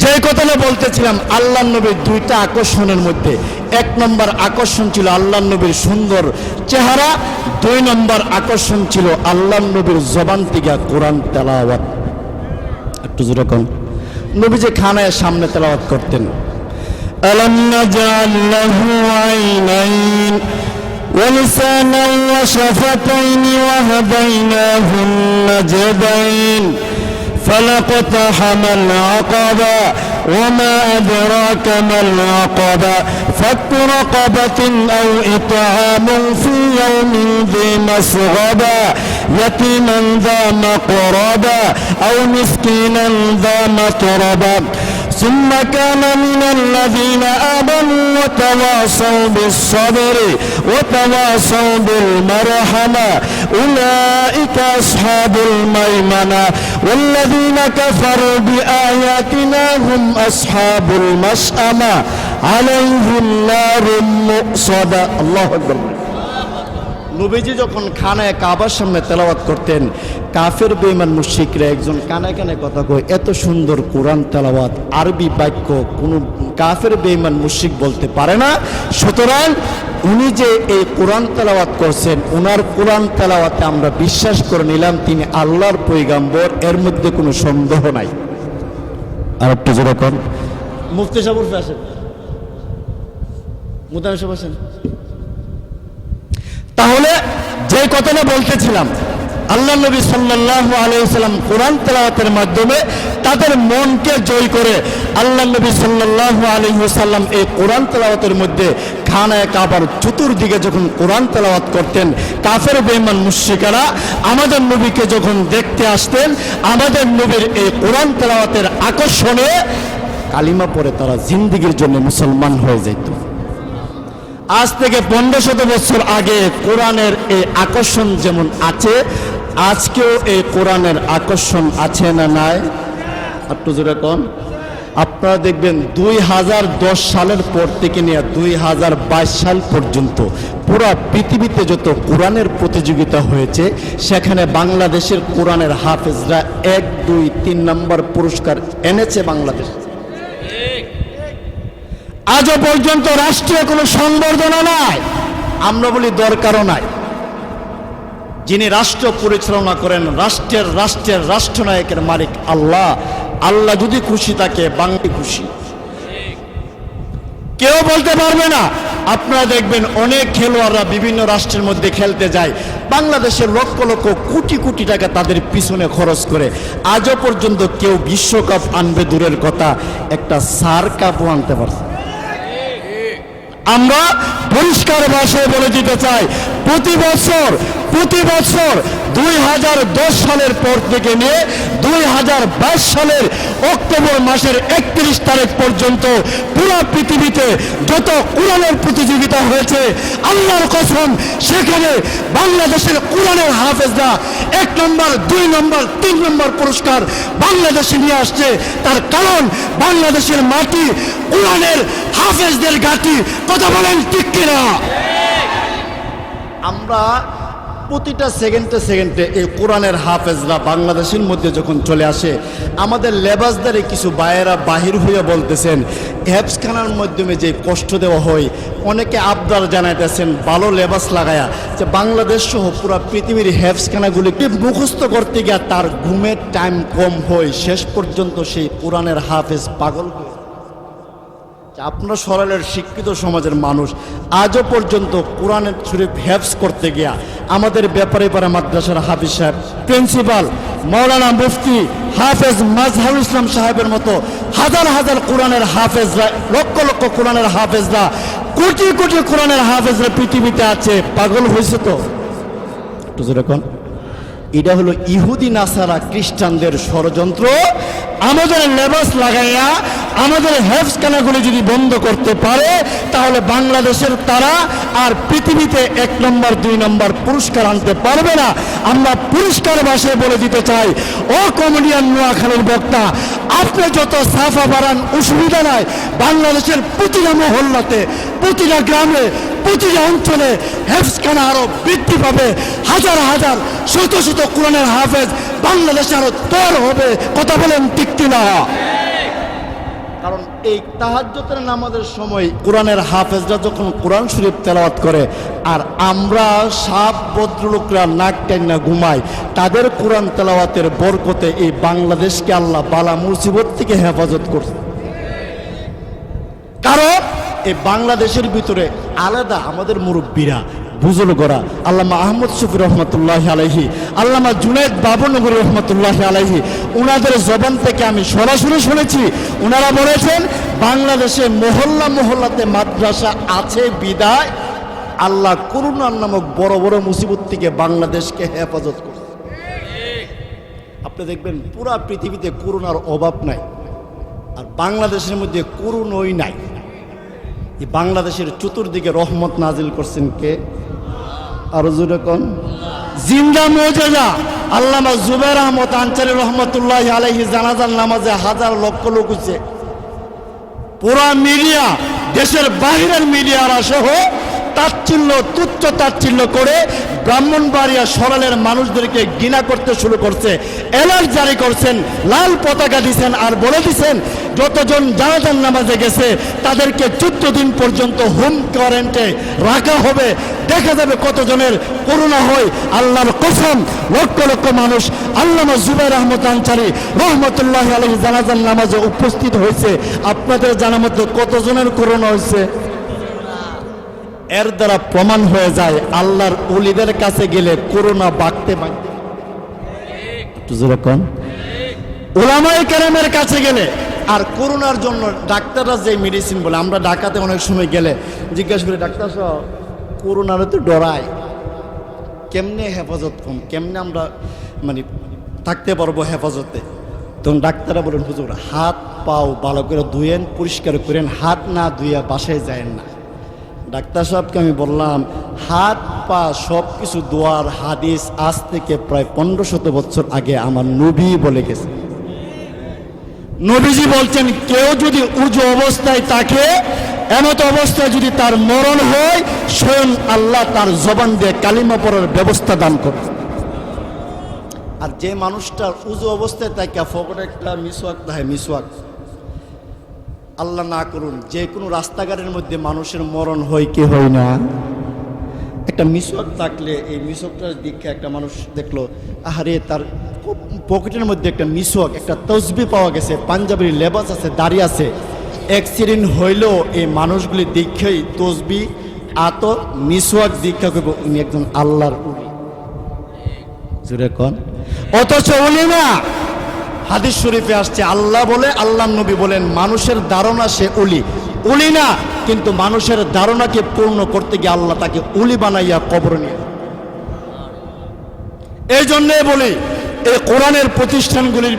যে কথাটা বলতেছিলাম, আল্লাহর নবীর 2টা আকর্ষণের মধ্যে 1 নম্বর আকর্ষণ ছিল আল্লাহর নবীর সুন্দর চেহারা, 2 নম্বর আকর্ষণ ছিল আল্লাহর নবীর জবান থেকে কোরআন তেলাওয়াত। একটু জোরে কোন। নবী যে খানায় সামনে তেলাওয়াত করতেন, আলাম নাজআল লাহু আইনাইন ওয়া লিসানান ওয়া শাফাতাইন ওয়া হাদাইনাহুন নাজদাইন فلقتحم العقبة وما أدراك ما العقبة فك رقبة أو إطعام في يوم ذي مسغبة يتيما ذا مقربة أو مسكينا ذا متربة ثم كان من الذين آمنوا وتواصوا بالصبر وتواصوا بالمرحمة أولئك أصحاب الميمنة والذين كفروا بآياتنا هم أصحاب المشأمة عليهم نار مؤصدة الله أكبر নবীজি যখন খানায় কাবার সামনে তেলাওয়াত করতেন, কাফের বেঈমান মুশরিকরা একজন কানায় কানায় কথা কয়, এত সুন্দর কোরআন তেলাওয়াত, আরবি বাক্য কোনো কাফের বেঈমান মুশরিক বলতে পারে না। সুতরাং উনি যে এই কোরআন তেলাওয়াত করছেন, ওনার কোরআন তেলাওয়াতে আমরা বিশ্বাস করে নিলাম তিনি আল্লাহর পয়গম্বর, এর মধ্যে কোনো সন্দেহ নাই। আর একটু যেরকম মুফতি সাহেব উঠে আসেন, মুদান সাহেব আসেন। তাহলে যে কথাটা বলতেছিলাম, আল্লাহ নবী সাল্লাল্লাহু আলাইহি ওয়াসাল্লাম কোরআন তেলাওয়াতের মাধ্যমে তাদের মনকে জয় করে আল্লাহ নবী সাল্লাল্লাহু আলাইহি ওয়াসাল্লাম এই কোরআন তেলাওয়াতের মধ্যে খানায়ে কাবার চতুর্দিকে যখন কোরআন তেলাওয়াত করতেন, কাফের বেঈমান মুশরিকরা আমাদের নবীকে যখন দেখতে আসতেন, আমাদের নবীর এই কোরআন তেলাওয়াতের আকর্ষণে কালিমা পড়ে তারা জিন্দেগীর জন্য মুসলমান হয়ে যেত। আজ থেকে 1500 বছর আগে কোরআনের এই আকর্ষণ যেমন আছে, আজকেও এই কোরআনের আকর্ষণ আছে না নাই? একটু জোরে কোন। আপনারা দেখবেন 2010 সালের পর থেকে নিয়ে 2022 সাল পর্যন্ত পুরো পৃথিবীতে যত কোরআনের প্রতিযোগিতা হয়েছে, সেখানে বাংলাদেশের কোরআনের হাফেজরা 1, 2, 3 নম্বর পুরস্কার এনেছে বাংলাদেশ। আজও পর্যন্ত রাষ্ট্রীয় কোনো সংবর্ধনা নাই, আমরা বলি দরকারও নাই। যিনি রাষ্ট্র পরিচালনা করেন, রাষ্ট্রের রাষ্ট্রনায়কের মালিক আল্লাহ। আল্লাহ যদি খুশি থাকে, বাঙালি খুশি, কেউ বলতে পারবে না। আপনারা দেখবেন অনেক খেলোয়াড়রা বিভিন্ন রাষ্ট্রের মধ্যে খেলতে যায়, বাংলাদেশের লক্ষ লক্ষ কোটি কোটি টাকা তাদের পিছনে খরচ করে, আজও পর্যন্ত কেউ বিশ্বকাপ আনবে দূরের কথা, একটা সার কাপও আনতে পারছে। আমরা পরিষ্কার ভাষায় বলে দিতে চাই, প্রতি বছর 2010 সালের পর থেকে নিয়ে 2022 সালের অক্টোবর মাসের 31 তারিখ পর্যন্ত পুরো পৃথিবীতে যত কোরআনের প্রতিযোগিতা হয়েছে, আল্লাহর কসম সেখানে বাংলাদেশের কোরআনের হাফেজরা 1 নম্বর, 2 নম্বর, 3 নম্বর পুরস্কার বাংলাদেশে নিয়ে আসছে। তার কারণ বাংলাদেশের মাটি কোরআনের হাফেজদের ঘাঁটি। কথা বলেন ঠিক কিনা? আমরা প্রতিটা সেকেন্ডে এই কোরআনের হাফেজরা বাংলাদেশের মধ্যে যখন চলে আসে, আমাদের লেবাসদারে কিছু বায়েরা বাহির হয়ে বলতেছেন হেফজখানার মাধ্যমে যে কষ্ট দেওয়া হয়, অনেকে আবদার জানাইতেছেন ভালো লেবাস লাগায়া যে বাংলাদেশ সহ পুরো পৃথিবীর হেফজখানাগুলিকে মুখস্থ করতে গিয়ে তার ঘুমের টাইম কম হয়, শেষ পর্যন্ত সেই কোরআনের হাফেজ পাগল হয়ে। আপনার সরলের শিক্ষিত সমাজের মানুষ আজও পর্যন্ত কোরআনের শরীফ হেফজ করতে গিয়া আমাদের ব্যাপারীপাড়া মাদ্রাসার হাফিজ সাহেব, প্রিন্সিপাল মাওলানা মুফতি হাফেজ মাজহারুল ইসলাম সাহেবের মতো হাজার হাজার কোরআনের হাফেজরা, লক্ষ লক্ষ কোরআনের হাফেজরা, কোটি কোটি কোরআনের হাফেজরা পৃথিবীতে আছে। পাগল হয়েছে তো যেরকম। এটা হলো ইহুদি নাসারা খ্রিস্টানদের ষড়যন্ত্র। আমাদের লেবাস লাগাইয়া আমাদের হেফজখানাগুলি যদি বন্ধ করতে পারে, তাহলে বাংলাদেশের তারা আর পৃথিবীতে 1 নম্বর 2 নম্বর পুরস্কার আনতে পারবে না। আমরা পরিষ্কার ভাষায় বলে দিতে চাই, ও কমেডিয়ান নোয়াখালীর বক্তা, আপনি যত সাফা বাড়ান অসুবিধা নাই, বাংলাদেশের প্রতিটা মহল্লাতে, প্রতিটা গ্রামে, প্রতিটা অঞ্চলে হেফজখানা আরো বৃদ্ধি পাবে। হাজার হাজার শত শত কোরআনের হাফেজ বাংলাদেশে আরো তৈরি হবে। কথা বলেন ঠিক কিনা? কারণ এই তাহাজ্জুদের নামাজের সময় কোরআনের হাফেজরা যখন কোরআন শরীফ তেলাওয়াত করে, আর আমরা সাপ ভদ্রলোকরা নাক টাইনা ঘুমাই, তাদের কোরআন তেলাওয়াতের বরকতে এই বাংলাদেশকে আল্লাহ বালা মুসিবত থেকে হেফাজত করছে। কারণ এই বাংলাদেশের ভিতরে আলাদা আমাদের মুরব্বীরা বুজুর্গ করা, আল্লামা আহমদ শফি রহমতুল্লাহ আলাইহি, আল্লামা জুনায়েদ বাবুনগরী রহমতুল্লাহ আলাইহি, ওনাদের জবান থেকে আমি সরাসরি শুনেছি। ওনারা বলেছেন বাংলাদেশে মহল্লা মহল্লাতে মাদ্রাসা আছে বিদায় আল্লাহ করুণার নামক বড় বড় মুসিবত থেকে বাংলাদেশকে হেফাজত করছে। আপনি দেখবেন পুরা পৃথিবীতে করুণার অভাব নাই, আর বাংলাদেশের মধ্যে করুণই নাই। এই বাংলাদেশের চতুর্দিকে রহমত নাজিল করছেন কে? আরো জোরে কোন? জিন্দা মুজিজা আল্লামা জুবায়ের আহমদ আনসারী রহমতুল্লাহ আলাইহি জানাজার নামাজে হাজার লক্ষ লোক হচ্ছে। পুরা মিডিয়া, দেশের বাহিরের মিডিয়ারা সহ তাচ্ছিল্য তুচ্ছ তাচ্ছিল্য করে ব্রাহ্মণবাড়িয়া সরালের মানুষদেরকে ঘৃণা করতে শুরু করছে। এলার্ট জারি করছেন, লাল পতাকা দিছেন, আর বলে দিছেন যতজন জানাজার নামাজে গেছে তাদেরকে 14 দিন পর্যন্ত হোম কোয়ারেন্টাইনে রাখা হবে। দেখা যাবে কতজনের করোনা হয়। আল্লাহর কসম, লক্ষ লক্ষ মানুষ আল্লামা জুবায়ের আহমদ আনসারী রহমতুল্লাহ আলাইহি জানাজার নামাজে উপস্থিত হয়েছে। আপনাদের জানা মতো কতজনের করোনা হয়েছে? এর দ্বারা প্রমাণ হয়ে যায় আল্লাহর ওলিদের কাছে গেলে করোনা বাড়তে বাড়তে, উলামায়ে কেরামের কাছে গেলে। আর করোনার জন্য ডাক্তাররা যে মেডিসিন বলে, আমরা ঢাকাতে অনেক সময় গেলে জিজ্ঞাসা করি ডাক্তার সাহেব করোনারে তো ডরায়, কেমনে হেফাজত কম, কেমনে আমরা মানে থাকতে পারবো হেফাজতে? তখন ডাক্তাররা বলেন হুজুর হাত পাও ভালো করে ধুয়েন, পরিষ্কার করেন, হাত না ধুয়ে বাসায় যায়েন না। ডাক্তার সাহেবকে আমি বললাম হাত পা সব কিছু দোয়ার হাদিস আজ থেকে প্রায় 1500 বছর আগে আমার নবী বলে গেছে। নবীজি বলছেন কেউ যদি উজু অবস্থায় থাকে, এমত অবস্থায় যদি তার মরণ হয়, স্বয়ং আল্লাহ তার জবান দিয়ে কালিমা পড়ার ব্যবস্থা দান করে। আর যে মানুষটার উজু অবস্থায় থাকে ফকরে একটা মিসওয়াক থাকে, মিসওয়াক আল্লাহ না করুন যে কোনো রাস্তাঘাটের মধ্যে মানুষের মরণ হয় কি হয় না, একটা মিসওয়াক থাকলে এই মিসওয়াকটার দিকে একটা মানুষ দেখলো আহারে তার পকেটের মধ্যে একটা মিসওয়াক, একটা তসবি পাওয়া গেছে, পাঞ্জাবির লেবাস আছে, দাড়ি আছে, অ্যাক্সিডেন্ট হইলেও এই মানুষগুলি দীক্ষাই তসবি আতর মিসওয়াক দীক্ষা করবো উনি একজন আল্লাহর উলি। জুড়ে কন অথচ উনি না। হাদিস শরীফে আসছে আল্লাহ বলে, আল্লাহ নবী বলেন মানুষের ধারণা সে উলি, উলি না, কিন্তু মানুষের ধারণাকে পূর্ণ করতে গিয়ে আল্লাহ তাকে উলি বানাইয়া কবর নিয়ে। এই জন্যে বলি এই কোরআনের প্রতিষ্ঠানগুলির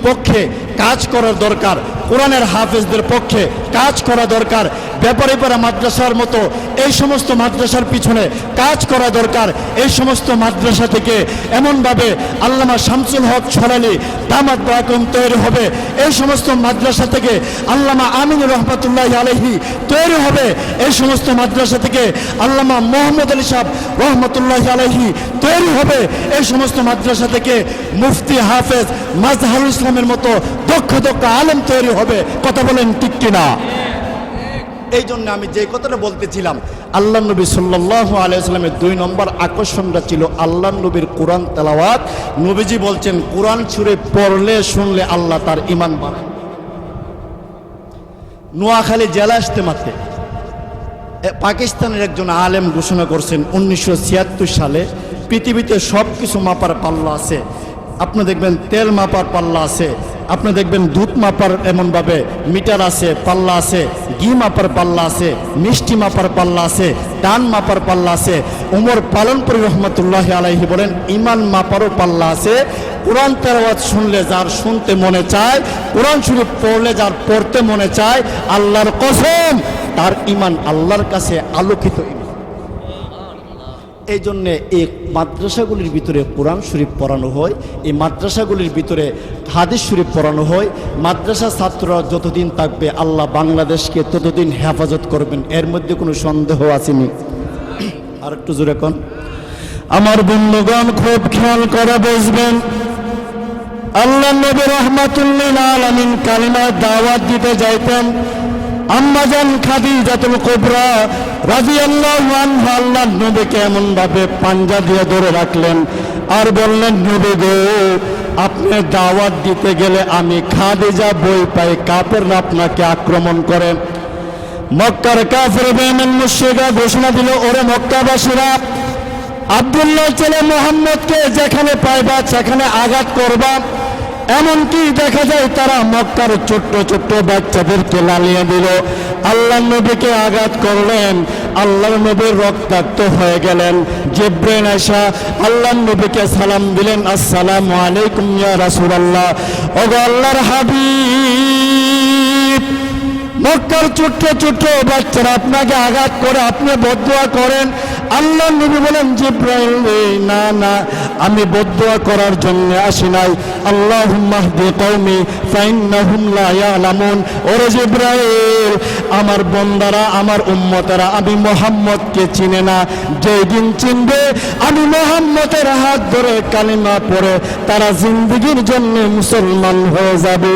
পক্ষে কাজ করার দরকার, কোরআনের হাফেজদের পক্ষে কাজ করা দরকার। ব্যাপারীপাড়া মাদ্রাসার মতো এই সমস্ত মাদ্রাসার পিছনে কাজ করা দরকার। এই সমস্ত মাদ্রাসা থেকে এমনভাবে আল্লামা শামসুল হক ছড়ালি দামাত বারাকুম তৈরি হবে। এই সমস্ত মাদ্রাসা থেকে আল্লামা আমিনুর রহমতুল্লাহ আলাইহি তৈরি হবে। এই সমস্ত মাদ্রাসা থেকে আল্লামা মোহাম্মদ আলী সাহেব রহমতুল্লাহ আলাইহি তৈরি হবে। এই সমস্ত মাদ্রাসা থেকে মুফতি হাফেজ মাজহারুল ইসলামের মতো দক্ষ দক্ষ আলেম তৈরি হবে। কথা বলেন ঠিক কিনা? এই জন্য আমি যে কথাটা বলতেছিলাম, আল্লাহ নবী সাল্লাল্লাহু আলাইহি ওয়াসাল্লামের 2 নম্বর আকর্ষণটা ছিল আল্লাহ নবীর কোরআন তেলাওয়াত। নবীজি বলছেন কোরআন সুরে পড়লে শুনলে আল্লাহ তার ঈমান বাড়ায়। নোয়াখালী জেলা ইজতেমাতে পাকিস্তানের একজন আলেম ঘোষণা করছেন 1976 সালে পৃথিবীতে সব কিছু মাপার পাল্লা আছে। আপনি দেখবেন তেল মাপার পাল্লা আছে, আপনি দেখবেন দুধ মাপার এমনভাবে মিটার আছে, পাল্লা আছে, ঘি মাপার পাল্লা আছে, মিষ্টি মাপার পাল্লা আছে, ডান মাপার পাল্লা আছে। উমর পালনপুরি রহমতুল্লাহ আলাইহি বলেন ঈমান মাপারও পাল্লা আছে। কোরআন তেলাওয়াত শুনলে যার শুনতে মনে চায়, কোরআন শরীফ পড়লে যার পড়তে মনে চায়, আল্লাহর কসম তার ঈমান আল্লাহর কাছে আলোকিত ঈমান। এই জন্যে এই মাদ্রাসাগুলির ভিতরে কোরআন শরীফ পড়ানো হয়, এই মাদ্রাসাগুলির ভিতরে হাদিস শরীফ পড়ানো হয়। মাদ্রাসা ছাত্ররা যতদিন থাকবে আল্লাহ বাংলাদেশকে ততদিন হেফাজত করবেন, এর মধ্যে কোনো সন্দেহ আসেনি। আর একটু জোরে কোন আমার বন্ধুগণ, খুব খেয়াল করে বুঝবেন। আল্লাহ নবী রাহমাতুল্লিল আলামিন কালিমা দাওয়াত দিতে যাইতেন। আম্মাজান খাদিজাতুল কুবরা রাদিয়াল্লাহু আনহা আল্লাহর নবীকে এমন ভাবে পাঞ্জা দিয়ে ধরে রাখলেন আর বললেন, নবী গো, আপনি দাওয়াত দিতে গেলে আমি খাদিজা বই পাই কাফেররা আপনাকে আক্রমণ করে। মক্কার কাফের বেঈমান মুশরিকরা ঘোষণা দিল, ওরে মক্কাবাসীরা, আব্দুল্লাহ ছেলে মুহাম্মদকে যেখানে পাইবা সেখানে আঘাত করবা। এমনকি দেখা যায় তারা মক্কার ছোট্ট ছোট্ট বাচ্চাদেরকে লালিয়ে দিল। আল্লাহ নবীকে আঘাত করলেন, আল্লাহর নবীর রক্তাক্ত হয়ে গেলেন। জিবরাইল আয়েশা আল্লাহর নবীকে সালাম দিলেন, আসসালামু আলাইকুম ইয়া রাসূলুল্লাহ। ওগো আল্লাহর হাবিব, মক্কার ছোট্ট ছোট্ট বাচ্চারা আপনাকে আঘাত করে, আপনি বদদুয়া করেন। আল্লাহ নবী বলেন, জিবরাইল না না, আমি বদদুয়া করার জন্য আসি নাই। আল্লাহুম্মা হদি কওমি ফাইন্নাহুম লা ইয়ালামুন। ওরে জিবরাইল, আমার বান্দারা, আমার উম্মতেরা আমি মুহাম্মদকে চিনে না। যেদিন চিনবে আমি মুহাম্মদের হাত ধরে কালিমা পড়ে তারা জিন্দেগীর জন্য মুসলমান হয়ে যাবে।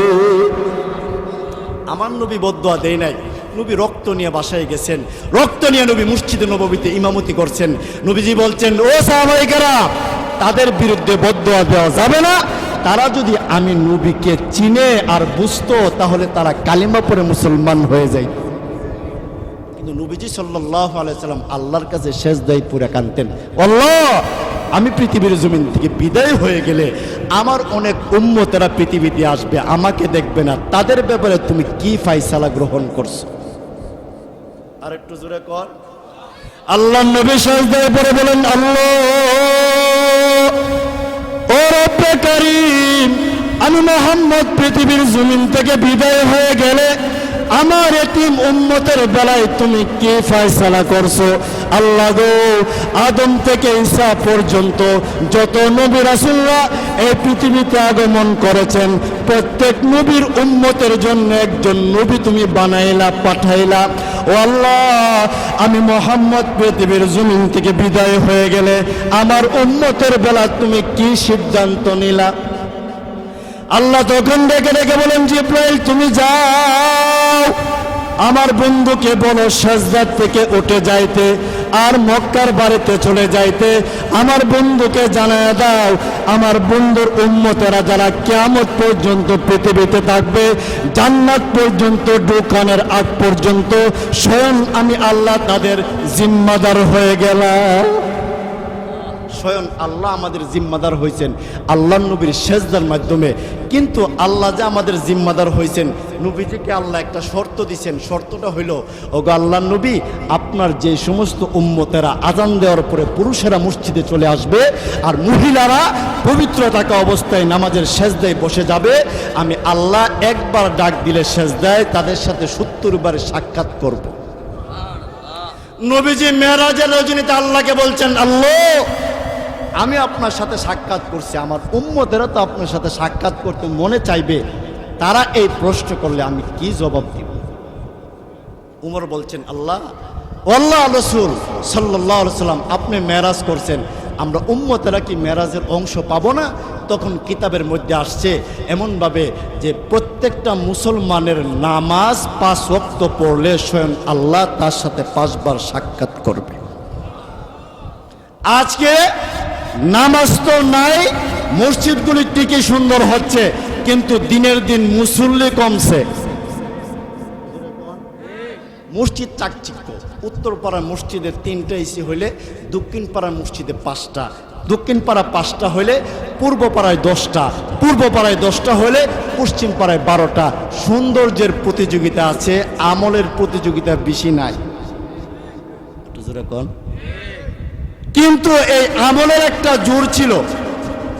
আমার নবী বদদুয়া দেয় নাই, নবী রক্ত নিয়ে বাসায় গেছেন, রক্ত নিয়ে নবী মসজিদে নববীতে ইমামতি করছেন। নবীজি বলছেন, ও সাহাবাইকেরা, তাদের বিরুদ্ধে বদদুয়া দেওয়া যাবে না। তারা যদি আমি নবীকে চিনে আর বুঝতো তাহলে তারা কালিমা পড়ে মুসলমান হয়ে যায়। কিন্তু নবীজি সাল্লাল্লাহু আলাইহি সাল্লাম আল্লাহর কাছে সেজদায় পুরে কাঁদতেন, আল্লাহ, আমি পৃথিবীর জমিন থেকে বিদায় হয়ে গেলে আমার অনেক উম্মতেরা পৃথিবীতে আসবে, আমাকে দেখবে না, তাদের ব্যাপারে তুমি কি ফায়সালা গ্রহণ করছো? আর একটু জোরে কর। আল্লাহ নবী সেজদায় পড়ে বলেন, আল্লাহ ও রব্বে কারীম, আমি মুহাম্মদ পৃথিবীর জমিন থেকে বিদায় হয়ে গেলে আমার এতিম উম্মতের বেলায় তুমি কি ফয়সালা করছো? আল্লাহ গো, আদম থেকে ঈসা পর্যন্ত যত নবী রাসূলরা এই পৃথিবীতে আগমন করেছেন, প্রত্যেক নবীর উম্মতের জন্য একজন নবী তুমি বানাইলা, পাঠাইলা। ও আল্লাহ, আমি মুহাম্মদ পৃথিবীর জমিন থেকে বিদায় হয়ে গেলে আমার উম্মতের বেলা তুমি কি সিদ্ধান্ত নিলা? আল্লাহ তখন ডেকে ডেকে বলেন, জিবরাইল তুমি যাও, আমার বন্ধুকে বলো সাজদার থেকে উঠে যাইতে আর মক্কার বাড়িতে চলে যাইতে। আমার বন্ধুকে জানায় দাও, আমার বন্ধুর উম্মতেরা যারা কিয়ামত পর্যন্ত পৃথিবীতে থাকবে, জান্নাত পর্যন্ত ঢোকানোর আগ পর্যন্ত স্বয়ং আমি আল্লাহ তাদের জিম্মাদার হয়ে গেলাম। স্বয়ং আল্লাহ আমাদের জিম্মাদার হয়েছেন আল্লাহ নবীর সেজদার মাধ্যমে। কিন্তু আল্লাহ যে আমাদের জিম্মাদার হয়েছেন, নবীজিকে আল্লাহ একটা শর্ত দিয়েছেন। শর্তটা হইল, ওগো আল্লাহ নবী, আপনার যে সমস্ত উম্মতেরা আজান দেওয়ার পরে পুরুষেরা মসজিদে চলে আসবে আর মহিলারা পবিত্র থাকা অবস্থায় নামাজের সেজদায় বসে যাবে, আমি আল্লাহ একবার ডাক দিলে সেজদায় তাদের সাথে 70 বার সাক্ষাৎ করব। নবীজি মেরাজের রজনীতে আল্লাহকে বলছেন, আল্লাহ, আমি আপনার সাথে সাক্ষাৎ করছি, আমার উম্মতেরা তো আপনার সাথে সাক্ষাৎ করতে মনে চাইবে, তারা এই প্রশ্ন করলে আমি কি জবাব দিব? উমর বলছেন, আল্লাহ রাসূল সাল্লাল্লাহু আলাইহি সাল্লাম, আপনি মেরাজ করছেন, আমরা উম্মতেরা কি মেরাজের অংশ পাবো না? তখন কিতাবের মধ্যে আসছে এমনভাবে যে প্রত্যেকটা মুসলমানের নামাজ 5 ওয়াক্ত পড়লে স্বয়ং আল্লাহ তার সাথে 5 বার সাক্ষাৎ করবে। আজকে নামাজ তো নাই, মসজিদগুলি টিকে সুন্দর হচ্ছে, কিন্তু দিনের দিন মুসল্লি কমছে। মসজিদ চাকচিক্য, উত্তর পাড়ার মসজিদে 3টা এসি হইলে দক্ষিণ পাড়ার মসজিদে 5টা, দক্ষিণ পাড়া 5টা হইলে পূর্ব পাড়ায় 10টা, পূর্ব পাড়ায় 10টা হইলে পশ্চিম পাড়ায় 12টা। সৌন্দর্যের প্রতিযোগিতা আছে, আমলের প্রতিযোগিতা বেশি নাই। কিন্তু এই আমলের একটা জোর ছিল।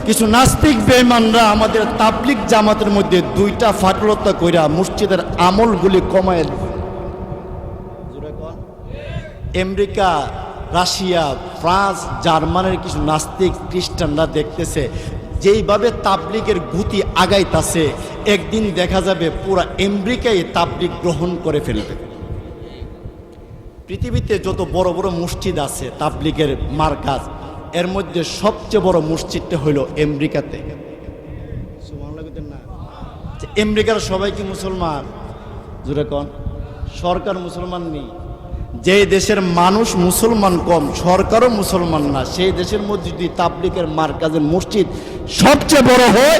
কিছু নাস্তিক বেঈমানরা আমাদের তাবলিগ জামাতের মধ্যে 2টা ফাটলতা কইরা মসজিদের আমলগুলি কমায়। আমেরিকা, রাশিয়া, ফ্রান্স, জার্মানির কিছু নাস্তিক খ্রিস্টানরা দেখতেছে যেইভাবে তাবলিগের গতি আগাইতাছে, একদিন দেখা যাবে পুরা আমেরিকায় তাবলিগ গ্রহণ করে ফেলবে। পৃথিবীতে যত বড় বড় মসজিদ আছে তাবলিগের মারকাজ, এর মধ্যে সবচেয়ে বড় মসজিদটা হইল আমেরিকাতে। আমেরিকার সবাই কি মুসলমান? জোরে কোন? সরকার মুসলমান নেই, যে দেশের মানুষ মুসলমান কম, সরকারও মুসলমান না, সেই দেশের মধ্যে যদি তাবলিগের মার্কাজের মসজিদ সবচেয়ে বড় হয়,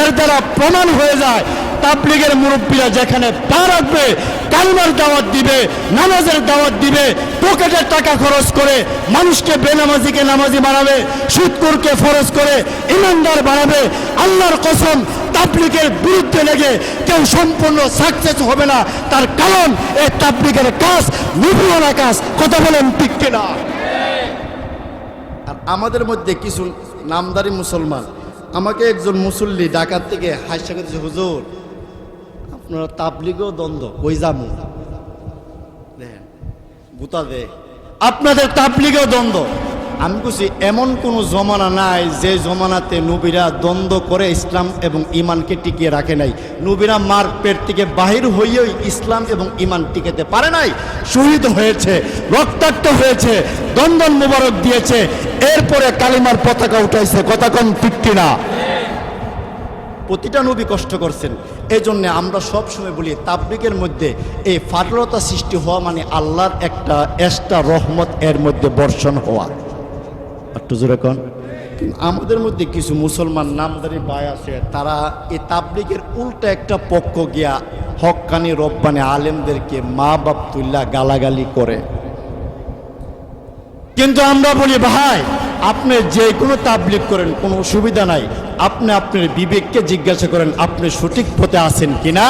এর দ্বারা প্রমাণ হয়ে যায় তাবলিগের মুরব্বীরা যেখানে পা রাখবে, কালিমার দাওয়াত দিবে, নামাজের দাওয়াত দিবে, পকেটের টাকা খরচ করে মানুষকে বেনামাজিকে নামাজি বানাবে, সুদখোরকে ফরজ করে ইমানদার বানাবে, আল্লাহর কসম তাবলিগের বিরুদ্ধে লেগে কেউ সম্পূর্ণ সাকসেস হবে না। তার কারণ এই তাবলিগের কাজ নবীওয়ালা কাজ। কথা বলেন ঠিক কিনা? আর আমাদের মধ্যে কিছু নামদারি মুসলমান, আমাকে একজন মুসল্লি ঢাকার থেকে হাসা করতেছে, হুজুর আপনারা তাবলিগও দ্বন্দ্ব, কই যামু দেখেন গুতা দে, আপনাদের তাবলিগেও দ্বন্দ্ব। আমি বলছি এমন কোন জমানা নাই যে জমানাতে নবীরা দ্বন্দ্ব করে ইসলাম এবং ইমানকে টিকিয়ে রাখে নাই। নবীরা মার পেট থেকে বাহির হইয়েও ইসলাম এবং ইমান টিকাতে পারে নাই, শহীদ হয়েছে, রক্তাক্ত হয়েছে, দন্দন মুবারক দিয়েছে, এরপরে কালিমার পতাকা উঠাইছে। কথা কম ঠিক কিনা? প্রতিটা নবী কষ্ট করছেন। এই জন্য আমরা সবসময় বলি তাবলিগের মধ্যে এই ফাটলতা সৃষ্টি হওয়া মানে আল্লাহর একটা এক্সট্রা রহমত এর মধ্যে বর্ষণ হওয়া। একটু জোরে কন। আমাদের মধ্যে কিছু মুসলমান নামদারি ভাই আছে, তারা এই তাবলিগের উল্টা একটা পক্ষ গিয়া হক্কানি রব্বানি আলেমদেরকে মা বাপ তুল্লা গালাগালি করে। কিন্তু আমরা বলি ভাই আপনি যে কোনো তাবলিগ করেন কোনো অসুবিধা নাই, আপনি আপনার বিবেককে জিজ্ঞাসা করেন আপনি সঠিক পথে আছেন কিনা।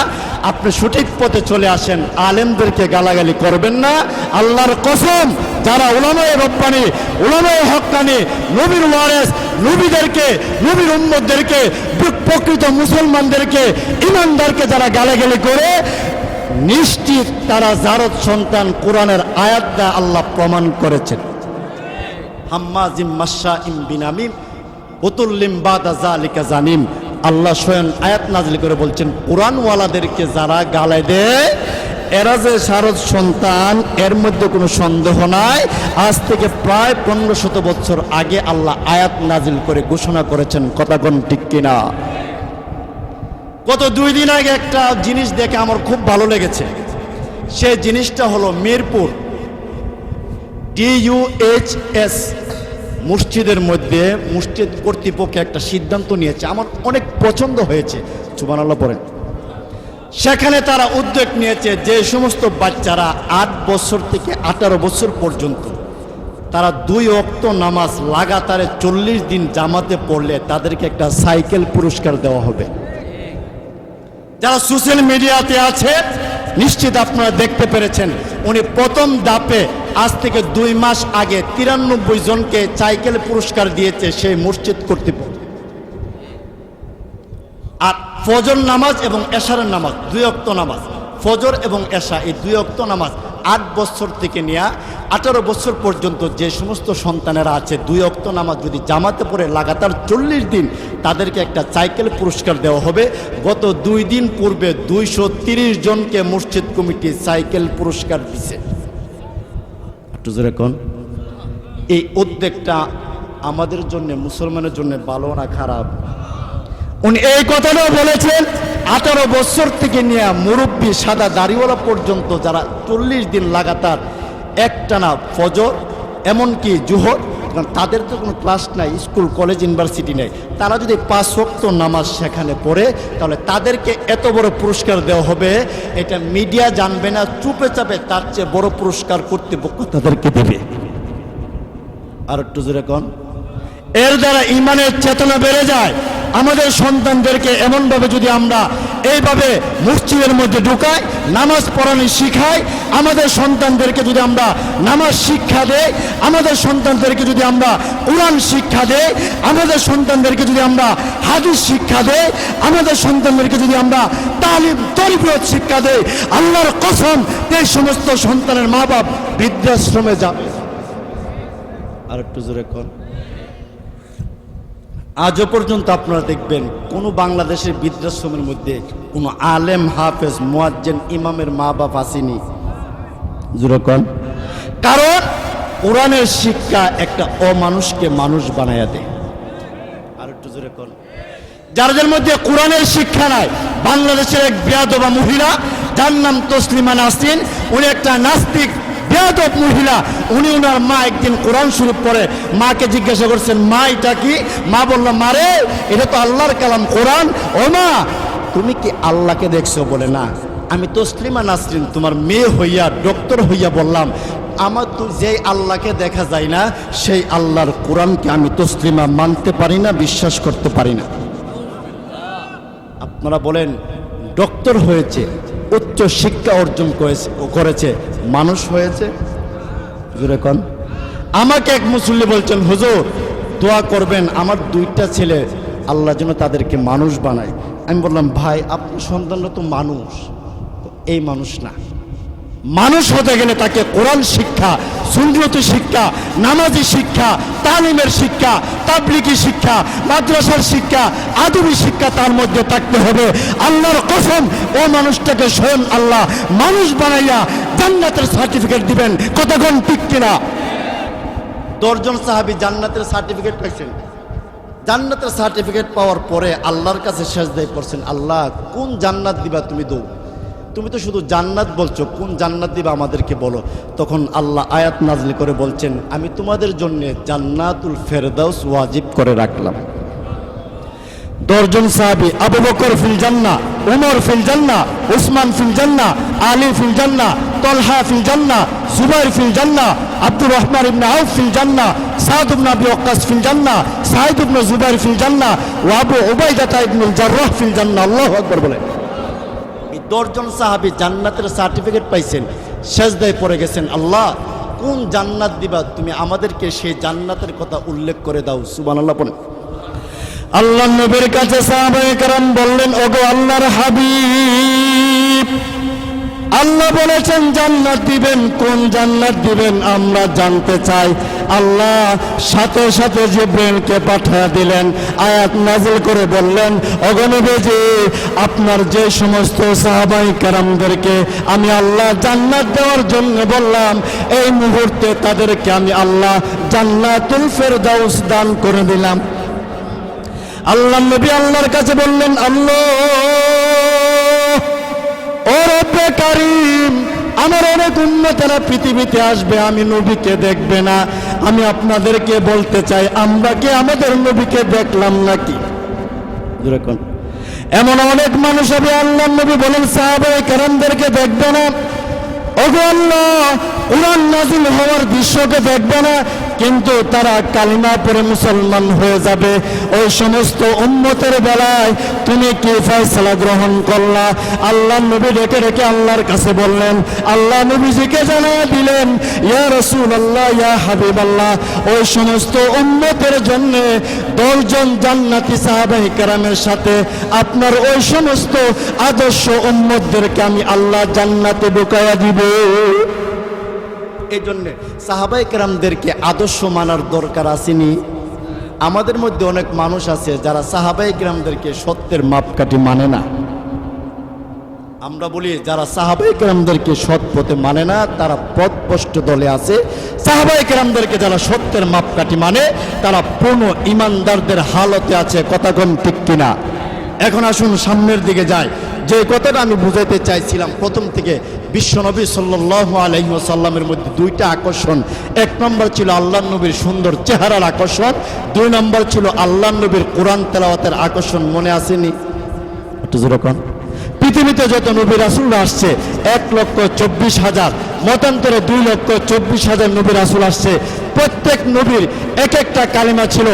আপনি সঠিক পথে চলে আসেন, আলেমদেরকে গালাগালি করবেন না। আল্লাহর কসম যারা উলামায়ে রব্বানি, উলামায়ে হক্কানি, নবীর ওয়ারিস, নবীদেরকে, নবীর উম্মতদেরকে, প্রকৃত মুসলমানদেরকে, ইমানদারকে যারা গালাগালি করে, নিশ্চিত তারা জারদ সন্তান। কোরআনের আয়াত দ্বারা আল্লাহ প্রমাণ করেছেন। হাম্মাজিম মাশাইম বিনামিম উতুল্লিম বাদা যালিকা জানিম। আল্লাহ স্বয়ং আয়াত নাযিল করে বলছেন কোরআনওয়ালাদেরকে যারা গালায় দেয় এরা যে শারদ সন্তান, এর মধ্যে কোনো সন্দেহ নাই। আজ থেকে প্রায় 1500 বছর আগে আল্লাহ আয়াত নাযিল করে ঘোষণা করেছেন। কথা কোন ঠিক কিনা? গত 2 দিন আগে একটা জিনিস দেখে আমার খুব ভালো লেগেছে। সেই জিনিসটা হলো মিরপুর DUHS মসজিদের মধ্যে মসজিদ কর্তৃপক্ষ একটা সিদ্ধান্ত নিয়েছে, আমার অনেক পছন্দ হয়েছে। সুবহানাল্লাহ পড়েন। সেখানে তারা উদ্যোগ নিয়েছে যে সমস্ত বাচ্চারা 8 বছর থেকে 18 বছর পর্যন্ত তারা 2 ওয়াক্ত নামাজ লাগাতারে 40 দিন জামাতে পড়লে তাদেরকে একটা সাইকেল পুরস্কার দেওয়া হবে। যারা সোশ্যাল মিডিয়াতে আছে নিশ্চিত আপনারা দেখতে পেরেছেন, উনি প্রথম ধাপে আজ থেকে 2 মাস আগে 93 জনকে সাইকেল পুরস্কার দিয়েছে সেই মসজিদ কর্তৃপক্ষ। আর ফজর নামাজ এবং এশারের নামাজ 2 ওয়াক্ত নামাজ, ফজর এবং এশা এই 2 ওয়াক্ত নামাজ 8 বছর থেকে নিয়ে 18 বছর পর্যন্ত যে সমস্ত সন্তানেরা আছে 2 ওয়াক্ত নামাজ যদি জামাতে পড়ে লাগাতার 40 দিন তাদেরকে একটা সাইকেল পুরস্কার দেওয়া হবে। গত 2 দিন পূর্বে 230 জনকে মসজিদ কমিটি সাইকেল পুরস্কার দিছে। একটু জোরে কোন। এই উদ্যোগটা আমাদের জন্য, মুসলমানের জন্য ভালো না খারাপ? উনি এই কথাটাও বলেছেন 18 বছর থেকে নিয়ে মুরব্বী সাদা দাড়িওয়ালা পর্যন্ত যারা 40 দিন লাগাতার একটানা ফজর এমনকি জোহর, তাদের তো কোনো ক্লাস নাই, স্কুল কলেজ ইউনিভার্সিটি নেই, তারা যদি 5 ওয়াক্ত নামাজ সেখানে পড়ে তাহলে তাদেরকে এত বড় পুরস্কার দেওয়া হবে। এটা মিডিয়া জানবে না, চুপে চাপে তার চেয়ে বড় পুরস্কার কর্তৃপক্ষ তাদেরকে দেবে। আর একটু জোরে কোন। এর দ্বারা ইমানের চেতনা বেড়ে যায়। আমাদের সন্তানদেরকে এমনভাবে যদি আমরা এইভাবে মসজিদের মধ্যে ঢুকাই, নামাজ পড়ানো শিখাই, আমাদের সন্তানদেরকে যদি আমরা নামাজ শিক্ষা দেই, আমাদের সন্তানদেরকে যদি আমরা কোরআন শিক্ষা দেই, আমাদের সন্তানদেরকে যদি আমরা হাদিস শিক্ষা দেই, আমাদের সন্তানদেরকে যদি আমরা তালিম তরবিয়ত শিক্ষা দেই, আল্লাহর কসম এই সমস্ত সন্তানের মা বাপ বৃদ্ধাশ্রমে যাবে। আর একটু জোরে কোন। আজও পর্যন্ত আপনারা দেখবেন কোনো বাংলাদেশের বৃদ্ধাশ্রমের মধ্যে কোনো আলেম, হাফেজ, মুয়াজ্জিন, ইমামের মা বাপ আসেনি। যেরকম কারণ কোরআনের শিক্ষা একটা অমানুষকে মানুষ বানায়া দেয়। আর একটু জোরে কোন। যাদের মধ্যে কোরআনের শিক্ষা নাই, বাংলাদেশের এক বেয়াদবা মহিলা যার নাম তসলিমা নাসরিন, উনি একটা নাস্তিক বেয়াদব মহিলা, উনি ওনার মা একদিন কোরআন শরীফ পড়ে মাকে জিজ্ঞাসা করছেন, মা এটা কি? মা বলল, মারে এটা তো আল্লাহর কালাম কোরআন। ও মা, তুমি কি আল্লাহকে দেখছো? বলে না, আমি তসলিমা নাসরিন তোমার মেয়ে হইয়া ডক্টর হইয়া বললাম, আমার তো যেই আল্লাহকে দেখা যায় না সেই আল্লাহর কোরআনকে আমি তসলিমা মানতে পারি না, বিশ্বাস করতে পারি না। আপনারা বলেন, ডক্টর হয়েছে, উচ্চ শিক্ষা অর্জন করেছে, মানুষ হয়েছে? হুজুর এখন আমাকে এক মুসল্লি বলছেন, হুজুর দোয়া করবেন আমার 2টা ছেলে আল্লাহ যেন তাদেরকে মানুষ বানায়। আমি বললাম, ভাই আপনার সন্তানরা তো মানুষ, এই মানুষ না। মানুষ হতে গেলে তাকে কোরআন শিক্ষা, সুন্নতি শিক্ষা, নামাজি শিক্ষা, তালিমের শিক্ষা, তাবলিগি শিক্ষা, মাদ্রাসার শিক্ষা, আদবি শিক্ষা তার মধ্যে থাকতে হবে। আল্লাহর কসম, ও মানুষটাকে স্বয়ং আল্লাহ মানুষ বানাইয়া জান্নাতের সার্টিফিকেট দিবেন। কতক্ষণ ঠিক কিনা? 10 জন সাহাবী জান্নাতের সার্টিফিকেট পাইছেন। জান্নাতের সার্টিফিকেট পাওয়ার পরে আল্লাহর কাছে সেজদায় পড়ছেন, আল্লাহ কোন জান্নাত দিবা তুমি? তুমি তো শুধু জান্নাত বলছো, কোন জান্নাত দিবা আমাদেরকে বলো। তখন আল্লাহ আয়াত নাজল করে বলছেন, আমি তোমাদের জন্য জান্নাতুল ফেরদাউস ওয়াজিব করে রাখলাম। 10 জন সাহাবী, আবু বকর ফিল জান্নাহ, উমর ফিল জান্নাহ, উসমান ফিল জান্নাহ, আলী ফিল জান্নাহ, তলহা ফিল জান্নাহ, জুবাইর ফিল জান্নাহ, আব্দুর রহমান ইবনে আউফ ফিল জান্নাহ, সাদ ইবনে আবি ওয়াক্কাস ফিল জান্নাহ, সাঈদ ইবনে জুবাইর ফিল জান্নাহ, ওয়া আবু উবাইদা ইবনুল জাররাহ ফিল জান্নাহ। আল্লাহু আকবার বলে। 10 জন সাহাবী জান্নাতের সার্টিফিকেট পাইছেন, সেজদায় পড়ে গেছেন, আল্লাহ কোন জান্নাত দিবা তুমি আমাদেরকে, সেই জান্নাতের কথা উল্লেখ করে দাও। সুবহানাল্লাহ বলেন। আল্লাহ নবীর কাছে সাহাবায়ে কেরাম বললেন, ওগো আল্লাহর হাবিব, আল্লাহ বলেছেন জান্নাত দিবেন, কোন জান্নাত দিবেন আমরা জানতে চাই। আল্লাহ সাথে সাথে জিবরাইলকে পাঠিয়ে দিলেন, আয়াত নাযিল করে বললেন, ওগো নবীজি, আপনার যে সমস্ত সাহাবায়ে কেরামদেরকে আমি আল্লাহ জান্নাত দেওয়ার জন্য বললাম, এই মুহূর্তে তাদেরকে আমি আল্লাহ জান্নাতুল ফেরদাউস দান করে দিলাম। আল্লাহ নবী আল্লাহর কাছে বললেন, আল্লাহ ও রব্বে কারীম, আমার অনেক উম্মতেরা পৃথিবীতে আসবে, আমি নবীকে দেখবে না। আমি আপনাদেরকে বলতে চাই, আমরা কি আমাদের নবীকে দেখলাম নাকি? এমন অনেক মানুষ হবে, আল্লাহ নবী বলেন সাহাবায়ে কেরামদেরকে দেখবে না। ওগো আল্লাহ, কোরআন নাযিল হওয়ার দৃশ্যকে দেখবে না, কিন্তু তারা কালিমা পড়ে মুসলমান হয়ে যাবে। ওই সমস্ত উম্মতের বেলায় তুমি কি ফয়সালা গ্রহণ করলা? আল্লাহ নবী ডেকে রেখে আল্লাহর কাছে বললেন, আল্লাহ নবীজিকে জানিয়ে দিলেন, ইয়া রাসূলুল্লাহ, ইয়া হাবিবাল্লাহ, ওই সমস্ত উম্মতের জন্য 10 জন জান্নাতি সাহাবায়ে কেরামের সাথে আপনার ওই সমস্ত আদর্শ উম্মতদেরকে আমি আল্লাহ জান্নাতে ঢুকায়া দিব। এই জন্য সাহাবায়ে কেরামদেরকে আদর্শ মানার দরকার আসেনি? আমাদের মধ্যে অনেক মানুষ আছে যারা সাহাবায়ে কেরামদেরকে সত্যের মাপকাঠি মানে না। আমরা বলি যারা সাহাবায়ে কেরামদেরকে সৎ পথে মানে না তারা পথভ্রষ্ট দলে আছে। সাহাবায়ে কেরামদেরকে যারা সত্যের মাপকাঠি মানে তারা পূর্ণ ইমানদারদের হালতে আছে। কথা কোন ঠিক কিনা? এখন আসুন সামনের দিকে যাই। যে কথাটা আমি বুঝাইতে চাইছিলাম, প্রথম থেকে বিশ্বনবী সাল্লাল্লাহু আলাইহি ওয়াসাল্লামের মধ্যে 2টা আকর্ষণ। 1 নম্বর ছিল আল্লাহ নবীর সুন্দর চেহারার আকর্ষণ, 2 নম্বর ছিল আল্লাহ নবীর কোরআন তেলাওয়াতের আকর্ষণ। মনে আসেনি? একটু জোরে কোন। পৃথিবীতে যত নবী রাসূল আসছে 1,24,000, মতান্তরে 2,24,000 নবী রাসূল আসছে। প্রত্যেক নবীর এক একটা কালিমা ছিল।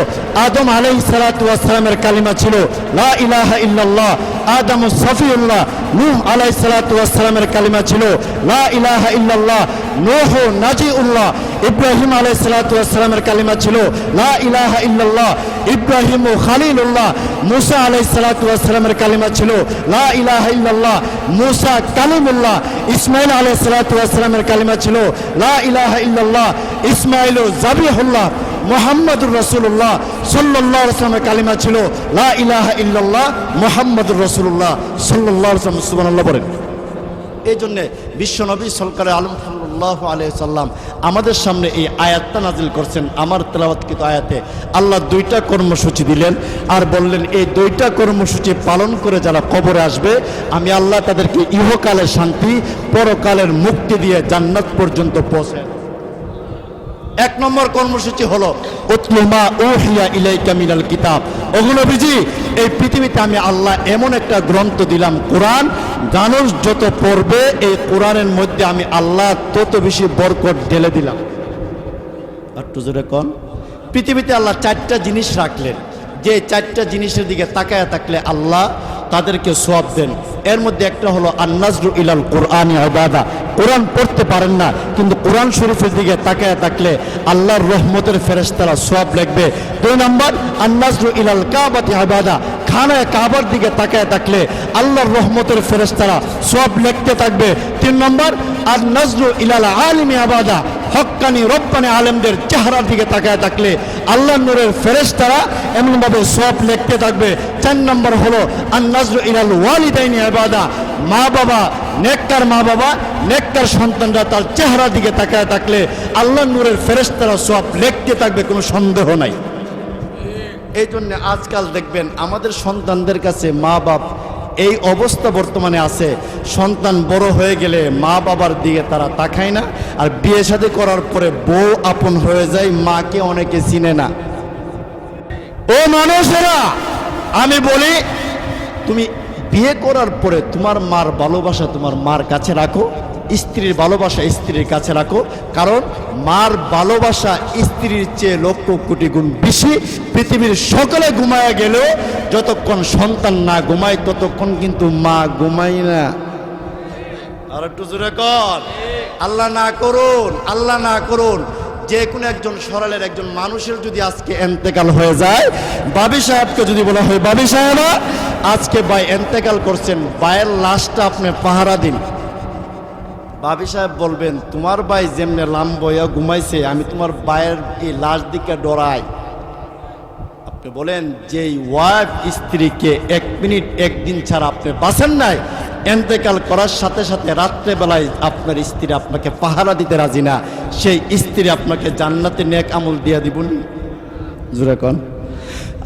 আদম আলাইহিস সালাতু ওয়াস সালামের কালিমা ছিল লা ইলাহা ইল্লাল্লাহ। আদম সফিউল্লাহ। নূহ আলাইহিস সালাতু ওয়াস সালামের কালিমা ছিল লা ইলাহা ইল্লাল্লাহ। নূহ নাজিউল্লাহ। ইব্রাহিম আলাইহিস সালাতু ওয়াস সালামের কালিমা ছিল লা ইলাহা ইল্লাল্লাহ। ইব্রাহিম খালিলুল্লাহ। মুসা আলাইহিস সালাতু ওয়াস সালামের কালিমা ছিল লা ইলাহা ইল্লাল্লাহ। মুসা কালিমুল্লাহ। ইসমাঈল আলাইহিস সালাতু ওয়াস সালামের কালিমা ছিল লা ইলাহা ইল্লাল্লাহ। ইসমাঈল জাবিহুল্লাহ। মুহাম্মদুর রাসূলুল্লাহ সাল্লাল্লাহু আলাইহি ওয়াসাল্লামের কালিমা ছিল লা ইলাহা ইল্লাল্লাহ মুহাম্মদুর রাসূলুল্লাহ সাল্লাল্লাহু আলাইহি ওয়াসাল্লাম। সুবহানাল্লাহ বলেন। এই জন্য বিশ্বনবী সরকারে আলম সাল্লাল্লাহু সাল্লাল্লাহু আলাইহি সাল্লাম আমাদের সামনে এই আয়াতটা নাজিল করছেন। আমার তেলাওয়াতকৃত আয়াতে আল্লাহ দুইটা কর্মসূচি দিলেন আর বললেন এই দুইটা কর্মসূচি পালন করে যারা কবরে আসবে আমি আল্লাহ তাদেরকে ইহকালের শান্তি পরকালের মুক্তি দিয়ে জান্নাত পর্যন্ত পৌঁছে। এক নম্বর কর্মসূচি হলো উতলু মা উহিয়া ইলাইকা মিনাল কিতাব। ওগো নবীজি, এই পৃথিবীতে আমি আল্লাহ এমন একটা গ্রন্থ দিলাম কোরআন, মানুষ যত পড়বে এই কোরআনের মধ্যে আমি আল্লাহ তত বেশি বরকত ঢেলে দিলাম। একটু জোরে কোন। পৃথিবীতে আল্লাহ চারটা জিনিস রাখলেন, যে চারটা জিনিসের দিকে তাকায় থাকলে আল্লাহ তাদেরকে সওয়াব দেন। এর মধ্যে একটা হলো আন-নাজরু ইলাল কুরআনি ইবাদা। কোরআন পড়তে পারেন না কিন্তু কোরআন শরীফের দিকে তাকায় থাকলে আল্লাহর রহমতের ফেরেশতারা সওয়াব লিখবে। দুই নম্বর আন-নাজরু ইলাল কাবাতি ইবাদা। খানায় কাবার দিকে তাকায় থাকলে আল্লাহর রহমতের ফেরেশতারা সওয়াব লিখতে থাকবে। তিন নম্বর আন-নাজরু ইলাল আলিমি ইবাদা। হক্কানি রব্বানি আলেমদের চেহারার দিকে তাকায় থাকলে আল্লাহর নূরের ফেরেশতারা এমনভাবে সওয়াব লিখতে থাকবে। চার নম্বর হলো আন-নাজরু ইলাল ওয়ালিদাইনি ইবাদা। মা বাবা, নেককার মা বাবা, নেককার সন্তানরা তার চেহারার দিকে তাকায় থাকলে আল্লাহর নূরের ফেরেশতারা সওয়াব লিখতে থাকবে, কোনো সন্দেহ নাই। এই জন্য আজকাল দেখবেন আমাদের সন্তানদের কাছে মা বাপ এই অবস্থা বর্তমানে আছে, সন্তান বড় হয়ে গেলে মা বাবার দিকে তারা তাকায় না, আর বিয়ে শাদী করার পরে বউ আপন হয়ে যায়, মাকে অনেকে চিনে না। ও মানুষেরা, আমি বলি তুমি বিয়ে করার পরে তোমার মার ভালোবাসা তোমার মার কাছে রাখো, স্ত্রীর ভালোবাসা স্ত্রীর কাছে রাখো, কারণ মার ভালোবাসা স্ত্রীর চেয়ে লক্ষ কোটি গুণ বেশি। পৃথিবীর সকলে ঘুমায় গেলেও যতক্ষণ সন্তান না ঘুমায় ততক্ষণ কিন্তু মা ঘুমায় না। আর একটু জোরে কর, আল্লাহ না করুন, আল্লাহ না করুন। যে কোনো একজন সরলের একজন মানুষের যদি আজকে এন্তেকাল হয়ে যায়, বাবি সাহেবকে যদি বলা হয় বাবি সাহেবা আজকে ভাই এন্তেকাল করছেন, ভাইয়ের লাশটা আপনি পাহারা দিন। বাবি সাহেব বলবেন তোমার ভাই যেমনে লাম বইয়া ঘুমাইছে আমি তোমার ভাইয়ের এই লাশ দিকে ডরাই। আপনি বলেন যে ওয়াইফ স্ত্রীকে এক মিনিট একদিন ছাড়া আপনি বাঁচেন নাই, এন্তেকাল করার সাথে সাথে রাত্রেবেলায় আপনার স্ত্রী আপনাকে পাহারা দিতে রাজি না, সেই স্ত্রী আপনাকে জান্নাতে নেক আমল দিয়ে দিবন। জোরে কোন।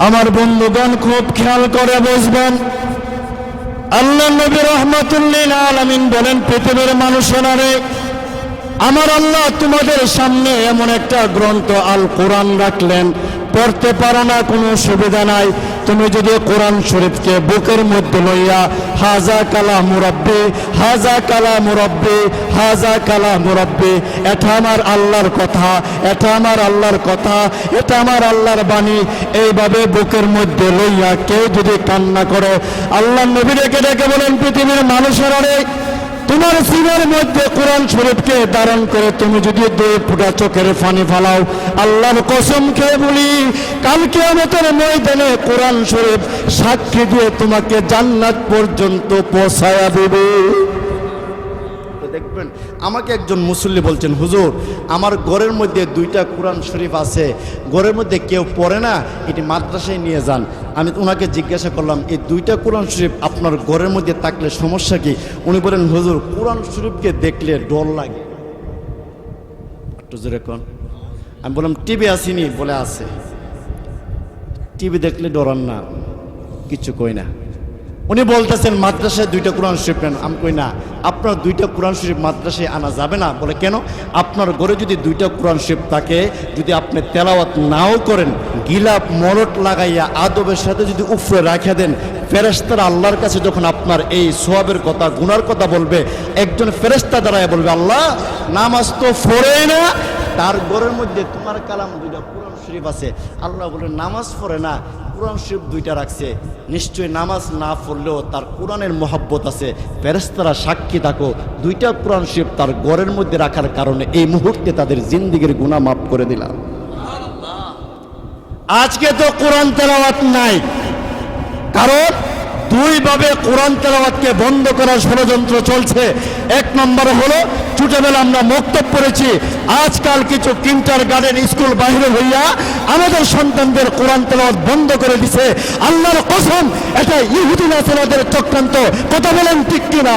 আমার বন্ধুগণ খুব খেয়াল করে বুঝবেন, আল্লাহ নবী রাহমাতুল্লিল আলামিন বলেন পৃথিবীর মানুষেরা রে, আমার আল্লাহ তোমাদের সামনে এমন একটা গ্রন্থ আল কোরআন রাখলেন, পড়তে পারো না কোনো সুবিধা নাই, তুমি যদি কোরআন শরীফকে বুকের মধ্যে লইয়া হাজা কালামু রাব্বি, হাজা কালামু রাব্বি, হাজা কালামু রাব্বি, এটা আমার আল্লাহর কথা, এটা আমার আল্লাহর কথা, এটা আমার আল্লাহর বাণী, এইভাবে বুকের মধ্যে লইয়া কেউ যদি কান্না করে, আল্লাহ নবী ডেকে ডেকে বলেন পৃথিবীর মানুষেরা রে, তোমার সিনার মধ্যে কোরআন শরীফকে ধারণ করে তুমি যদি 2 ফোঁটা চোখের পানি ফালাও, আল্লাহর কসম খেয়ে বলি কাল কিয়ামতের ময়দানে কোরআন শরীফ সাক্ষী দিয়ে তোমাকে জান্নাত পর্যন্ত পৌঁছায়া দেবে। দেখবেন আমাকে একজন মুসল্লি বলছেন হুজুর আমার ঘরের মধ্যে 2টা কোরআন শরীফ আছে, ঘরের মধ্যে কেউ পড়ে না, এটি মাদ্রাসায় নিয়ে যান। আমি ওনাকে জিজ্ঞাসা করলাম এই 2টা কোরআন শরীফ আপনার ঘরের মধ্যে থাকলে সমস্যা কি? উনি বলেন হুজুর কোরআন শরীফকে দেখলে ডর লাগে। একটু জোরে কোন। আমি বললাম টিভি আসেনি? বলে আছে। টিভি দেখলে ডরান না, কিছু কই না। উনি বলতেছেন মাদ্রাসায় 2টা কোরআন শরীফ নেন। আমি কই না, আপনার 2টা কোরআন শরীফ মাদ্রাসায় আনা যাবে না। বলে কেন? আপনার ঘরে যদি 2টা কোরআন শরীফ থাকে, যদি আপনি তেলাওয়াত নাও করেন, গিলাপ মরট লাগাইয়া আদবের সাথে যদি উপরে রাখা দেন, ফেরেশতারা আল্লাহর কাছে যখন আপনার এই সওয়াবের কথা গুনার কথা বলবে, একজন ফেরেশতা দাঁড়ায় বলবে আল্লাহ নামাজ তো পড়ে না, তার ঘরের মধ্যে তোমার কালাম 2টা কোরআন শরীফ আছে। আল্লাহ বলে নামাজ পড়ে না, কোরআন শরীফ 2টা রাখছে, নিশ্চয়ই নামাজ না পড়লেও তার কোরআনের মহব্বত আছে। ফেরেশতারা সাক্ষী থাকো 2টা কোরআন শরীফ তার ঘরের মধ্যে রাখার কারণে এই মুহূর্তে তাদের জিন্দেগির গুনাহ মাফ করে দিলাম। আজকে তো কোরআন তেলাওয়াত নাই, কারণ 2 ভাবে কোরআন তেলাওয়াতকে বন্ধ করার ষড়যন্ত্র চলছে। 1 নম্বর হলো ছোটবেলা আমরা মক্তব পড়েছি, আজকাল কিছু কিন্টার গার্ডেন স্কুল বাইরে হইয়া আমাদের সন্তানদের কোরআন তেলাওয়াত বন্ধ করে দিছে। আল্লাহর কসম এটা ইহুদি নাসারাদের চক্রান্ত। কথা বলেন ঠিক কিনা?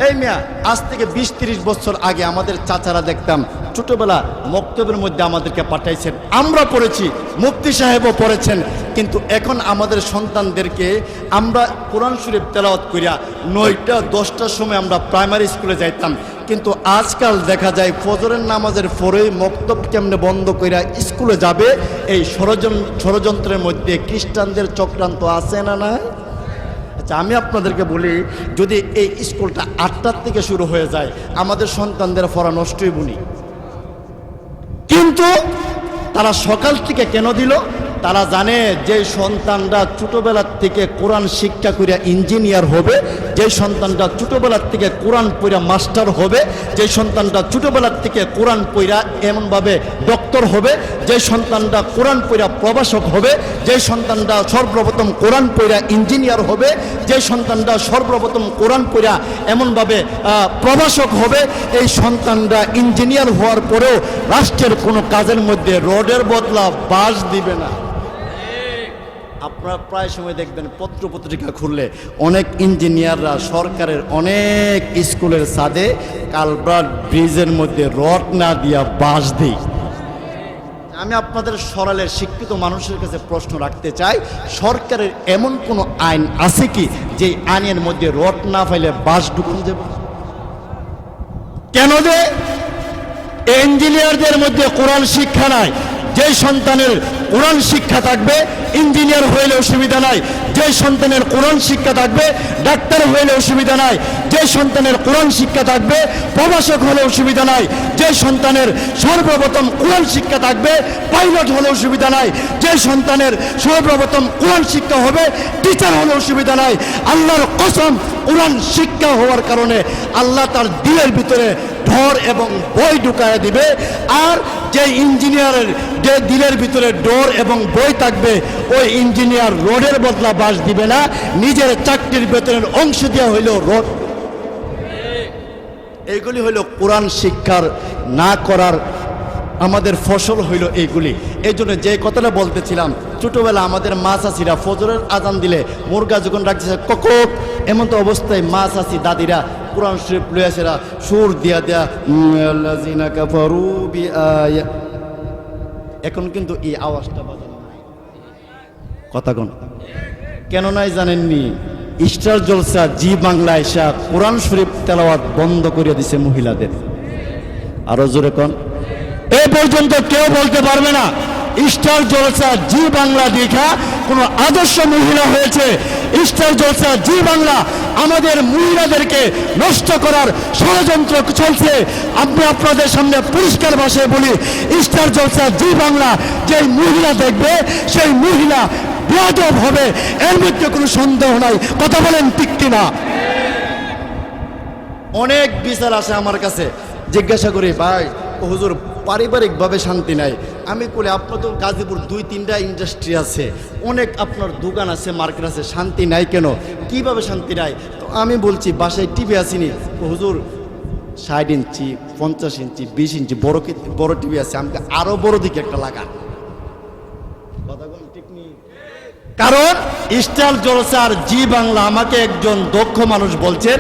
এই মিয়া, আজ থেকে 20-30 বছর আগে আমাদের চাচারা দেখতাম ছোটবেলা মক্তবের মধ্যে আমাদেরকে পাঠাইছেন, আমরা পড়েছি, মুফতি সাহেবও পড়েছেন। কিন্তু এখন আমাদের সন্তানদেরকে আমরা কোরআন শরীফ তেলাওয়াত করিয়া 9টা-10টার সময় আমরা প্রাইমারি স্কুলে যাইতাম, কিন্তু আজকাল দেখা যায় ফজরের নামাজের পরেই মক্তব কেমনে বন্ধ করিয়া স্কুলে যাবে, এই ষড়যন্ত্রের মধ্যে খ্রিস্টানদের চক্রান্ত আছে না না? আচ্ছা, আমি আপনাদেরকে বলি, যদি এই স্কুলটা 8টার থেকে শুরু হয়ে যায়, আমাদের সন্তানদের পড়া নষ্টই বুনি। কিন্তু তারা সকাল থেকে কেন দিল? তারা জানে যে সন্তানরা ছোটবেলার থেকে কোরআন শিক্ষা করিয়া ইঞ্জিনিয়ার হবে, যে সন্তানটা ছোটবেলার থেকে কোরআন পড়া মাস্টার হবে, যে সন্তানটা ছোটবেলার থেকে কোরআন পড়া এমনভাবে ডক্টর হবে, যে সন্তানটা কোরআন পড়া প্রভাষক হবে, যে সন্তানটা সর্বপ্রথম কোরআন পড়া ইঞ্জিনিয়ার হবে, যে সন্তানটা সর্বপ্রথম কোরআন পড়া এমনভাবে প্রভাষক হবে, এই সন্তানরা ইঞ্জিনিয়ার হওয়ার পরেও রাষ্ট্রের কোনো কাজের মধ্যে রডের বদলা বাঁশ দিবে না। আপনারা প্রায় সময় দেখবেন পত্রপত্রিকা খুললে অনেক ইঞ্জিনিয়াররা সরকারের অনেক স্কুলের ছাদে কালভার্ট ব্রিজের মধ্যে রড না দিয়া বাঁশ দেয়। আমি আপনাদের সরলের শিক্ষিত মানুষের কাছে প্রশ্ন রাখতে চাই, সরকারের এমন কোনো আইন আছে কি যে আইনের মধ্যে রড না পাইলে বাঁশ ঢুকুন দেবে? কেন যে ইঞ্জিনিয়ারদের মধ্যে কোরআন শিক্ষা নাই? যে সন্তানের কোরআন শিক্ষা থাকবে ইঞ্জিনিয়ার হইলে অসুবিধা নাই, যে সন্তানের কোরআন শিক্ষা থাকবে ডাক্তার হইলে অসুবিধা নাই, যে সন্তানের কোরআন শিক্ষা থাকবে প্রভাষক হলে অসুবিধা নাই, যে সন্তানের সর্বপ্রথম কোরআন শিক্ষা থাকবে পাইলট হলে অসুবিধা নাই, যে সন্তানের সর্বপ্রথম কোরআন শিক্ষা হবে টিচার হলে অসুবিধা নাই। আল্লাহর কসম, কোরআন শিক্ষা হওয়ার কারণে আল্লাহ তার দিলের ভিতরে ঢর এবং বই ঢুকায় দিবে। আর যে ইঞ্জিনিয়ারের যে দিলের ভিতরে ডোর এবং বই থাকবে, ওই ইঞ্জিনিয়ার রোডের বদলা বাঁশ দিবে না, নিজের চাকরির বেতনের অংশ দেওয়া হইল রোড। এইগুলি হইল কোরআন শিক্ষার না করার আমাদের ফসল হইল এইগুলি। এই জন্য যে কথাটা বলতেছিলাম, ছোটোবেলা আমাদের মা চাষিরা ফজরের আজান দিলে মুরগা যখন রাখছে ককক, এমন তো অবস্থায় মা চাষি দাদিরা কোরআন শরীফ লইয়াছেরা সুর দিয়া দেয়া আল্লাযিনা কাফারু বিআয়া। এখন কিন্তু এই আওয়াজটা বাজানো নাই। কথা কোন কেন নাই জানেননি? স্টার জলসা জি বাংলা এসা কোরআন শরীফ তেলাওয়াত বন্ধ করে দিছে মহিলাদের। আরো জোরে কোন। এ পর্যন্ত কেউ বলতে পারবে না স্টার জলসা জি বাংলা দেখা কোনো আদর্শ মহিলা হয়েছে। স্টার জলসা জি বাংলা আমাদের মহিলাদেরকে নষ্ট করার ষড়যন্ত্র চলছে। আমি আপনাদের সামনে পরিষ্কার ভাষায় বলি, স্টার জলসা জি বাংলা যেই মহিলা দেখবে সেই মহিলা বেয়াদব হবে, এর মধ্যে কোনো সন্দেহ নাই। কথা বলেন ঠিক কিনা? অনেক বিচার আসে আমার কাছে, জিজ্ঞাসা করি ভাই ও হুজুর পারিবারিকভাবে শান্তি নাই। আমি বলি আপনার তো গাজীপুর 2-3টা ইন্ডাস্ট্রি আছে, অনেক আপনার দোকান আছে, মার্কেট আছে, শান্তি নাই কেন? কিভাবে শান্তি নাই? তো আমি বলছি বাসায় টিভি আসিনি। হুজুর 60 ইঞ্চি 50 ইঞ্চি 20 ইঞ্চি বড় টিভি আছে, আমাকে আরো বড় দিকে একটা লাগান। কারণ স্টার জলসার জি বাংলা, আমাকে একজন দক্ষ মানুষ বলছেন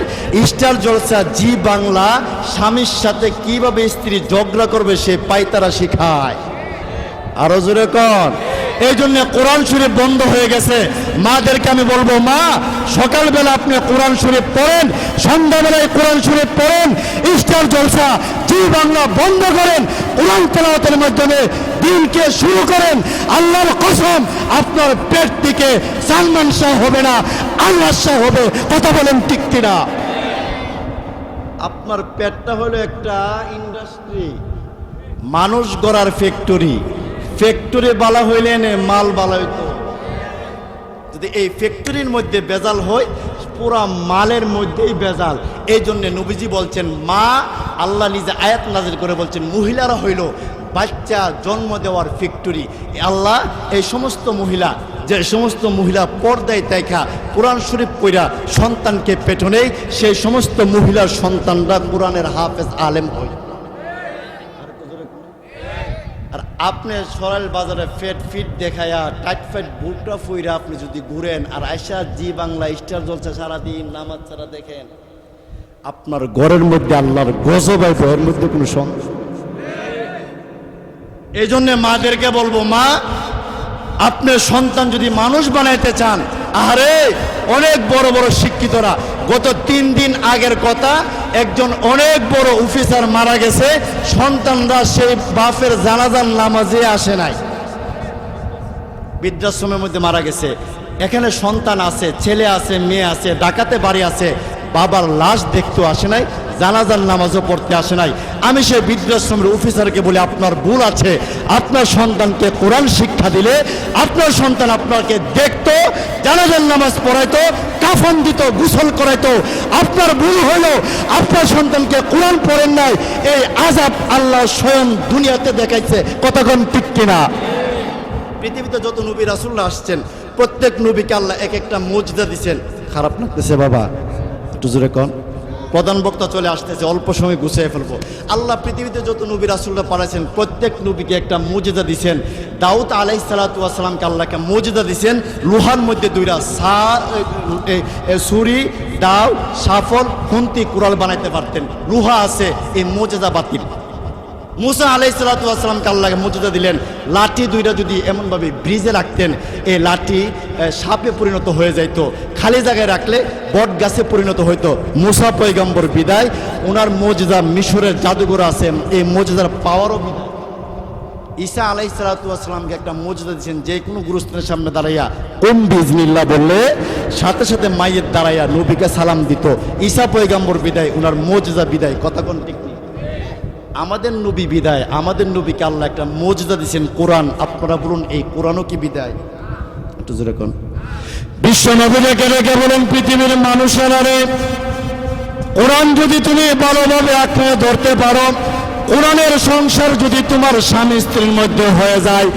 স্টার জলসা জি বাংলা স্বামীর সাথে কিভাবে স্ত্রী ঝগড়া করবে সে পাইতারা শিখায়। আরো জোরে কর। এই জন্য কোরআন শরীফ বন্ধ হয়ে গেছে। মাদেরকে আমি বলবো, মা সকালবেলা আপনি কোরআন শরীফ পড়েন, সন্ধ্যাবেলায় কোরআন শরীফ পড়েন, স্টার জলসা জি বাংলা বন্ধ করেন, কোরআন তেলাওয়াতের মাধ্যমে দিনকে শুরু করেন। আল্লাহর কসম, আপনার পেট থেকে সালমান শাহ হবে না, আল্লাহ শাহ হবে। কথা বলেন ঠিক কিনা? আপনার পেটটা হলো একটা ইন্ডাস্ট্রি, মানুষ গড়ার ফ্যাক্টরি। ফ্যাক্টরি বালা হইলেন মাল বালা হইতো। যদি এই ফ্যাক্টরির মধ্যে বেজাল হয়, পুরা মালের মধ্যেই বেজাল। এই জন্য নবীজি বলছেন, মা আল্লাহ নিজে আয়াত নাজিল করে বলছেন মহিলারা হইল বাচ্চা জন্ম দেওয়ার ফ্যাক্টরি। আল্লাহ এই সমস্ত মহিলা, যে সমস্ত মহিলা পর্দায় দেখা কোরআন শরীফ পড়া সন্তানকে পেটে নেই, সেই সমস্ত মহিলার সন্তানরা কোরআনের হাফেজ আলেম হয়। আর আপনি সরাইল বাজারে ফিট দেখায়া টাইট ফাইট বুটটা ফুইরা আপনি যদি ঘুরেন আর আয়সা জি বাংলা স্টার জলসা সারাদিন নামাজ ছাড়া দেখেন, আপনার ঘরের মধ্যে আল্লাহর গজব আইব, এর মধ্যে কোনো সন্দেহ। এই জন্য মাদেরকে বলবো, মা আপনার সন্তান যদি মানুষ বানাইতে চান, আরে অনেক বড় বড় শিক্ষিতরা, গত 3 দিন আগের কথা, একজন অনেক বড় অফিসার মারা গেছে, সন্তানরা সেই বাপের জানাজার নামাজে আসে নাই, বৃদ্ধাশ্রমের মধ্যে মারা গেছে। এখানে সন্তান আছে, ছেলে আছে, মেয়ে আছে, ডাকাতে বাড়ি আছে, বাবার লাশ দেখতেও আসে নাই, জানাজার নামাজও পড়তে আসে নাই। আমি সেই বৃদ্ধাশ্রমের অফিসারকে বলি, আপনার ভুল আছে। আপনার সন্তানকে কোরআন শিক্ষা দিলে আপনার সন্তান আপনাকে দেখতো, জানাজার নামাজ পড়াইতো, কাফন দিত, গোসল করাইতো। আপনার ভুল হলো আপনার সন্তানকে কোরআন পড়েন নাই, এই আযাব আল্লাহ স্বয়ং দুনিয়াতে দেখাইছে। কতক্ষণ ঠিক কিনা? পৃথিবীতে যত নবী রাসূলরা আসছেন, প্রত্যেক নবীকে আল্লাহ এক একটা মুজদা দিয়েছেন। খারাপ লাগতেছে বাবা, একটু জোরে কন। প্রধান বক্তা চলে আসতেছে, অল্প সময় গুছিয়ে ফেলবো। আল্লাহ পৃথিবীতে যত নবী রাসূলরা পাঠাইছেন, প্রত্যেক নবীকে একটা মুজদা দিয়েছেন। দাউদ আলাইহিস সালাতু ওয়াস সালামকে আল্লাহকে মুজদা দিয়েছেন, লোহার মধ্যে দুইটা ছুরি, দাও, সাফল, খুন্তি, কুড়াল বানাইতে পারতেন। লোহা আছে, এই মুজদা বাতিল। মুসা আলাইহিস সালাতু ওয়াস সালামকে আল্লাহকে মুজদা দিলেন, লাঠি দুইটা যদি এমনভাবে ব্রিজে রাখতেন, এই লাঠি সাপে পরিণত হয়ে যাইতো, খালি জায়গায় রাখলে বট গাছে পরিণত হইতো। মুসা পয়গম্বর বিদায়, ওনার মুজদা মিশরের জাদুঘর আছে, এই মুজদার পাওয়ারও বিদায়। ঈসা আলাইহিস সালাতু ওয়াস সালামকে একটা মুজদা দিয়েছেন, যে কোনো গুরুস্থানের সামনে দাঁড়াইয়া কুম বিজনিল্লাহ বললে সাথে সাথে মাইয়ের দাঁড়াইয়া নবীকে সালাম দিত। ঈসা পয়গম্বর বিদায়, ওনার মুজদা বিদায়। কথা কোন ঠিক? আমাদের নবী বিদায়, আমাদের নবীকে আল্লাহ একটা মুজদা দিয়েছেন, কোরআন। আপনারা বলুন, এই কোরআনও কি বিদায়? একটু জোরে কোন। বিশ্ব নবীকে রেখে বলেন, পৃথিবীর মানুষেরা রে, কোরআন যদি তুমি ভালোভাবে আঁকড়ে ধরতে পারো, কোরআনের সংসার যদি তোমার স্বামী স্ত্রীর মধ্যে হয়ে যায়,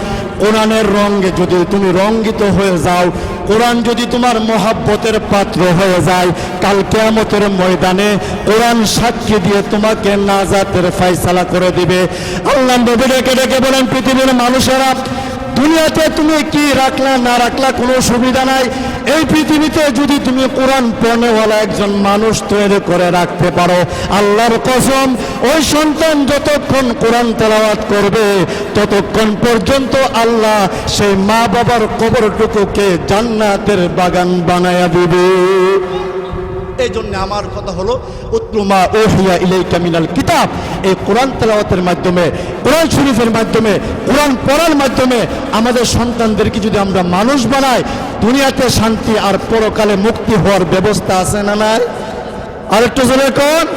কোরআনের রঙে যদি তুমি রঙ্গিত হয়ে যাও, কোরআন যদি তোমার মহাব্বতের পাত্র হয়ে যায়, কাল কিয়ামতের ময়দানে কোরআন সাক্ষী দিয়ে তোমাকে নাজাতের ফয়সালা করে দিবে। আল্লাহ নবী ডেকে ডেকে বলেন, পৃথিবীর মানুষেরা, দুনিয়াতে তুমি কি রাখলা না রাখলা কোনো সুবিধা নাই। এই পৃথিবীতে যদি তুমি কোরআন পড়নেওয়ালা একজন মানুষ তৈরি করে রাখতে পারো, আল্লাহর কসম, ওই সন্তান যতক্ষণ কোরআন তেলাওয়াত করবে, ততক্ষণ পর্যন্ত আল্লাহ সেই মা বাবার কবরটুকুকে জান্নাতের বাগান বানায়া দিবে। এই জন্য আমার কথা হলো, উতলুমা ওহিয়া ইলাইকা মিনাল কিতাব, এই কোরআন তেলাওয়াতের মাধ্যমে, কোরআন শরীফের মাধ্যমে, কোরআন পড়ার মাধ্যমে আমাদের সন্তানদেরকে যদি আমরা মানুষ বানাই, দুনিয়াতে শান্তি আর পরকালে মুক্তি হওয়ার ব্যবস্থা আছে না নাই? আর একটু জোরে কোন।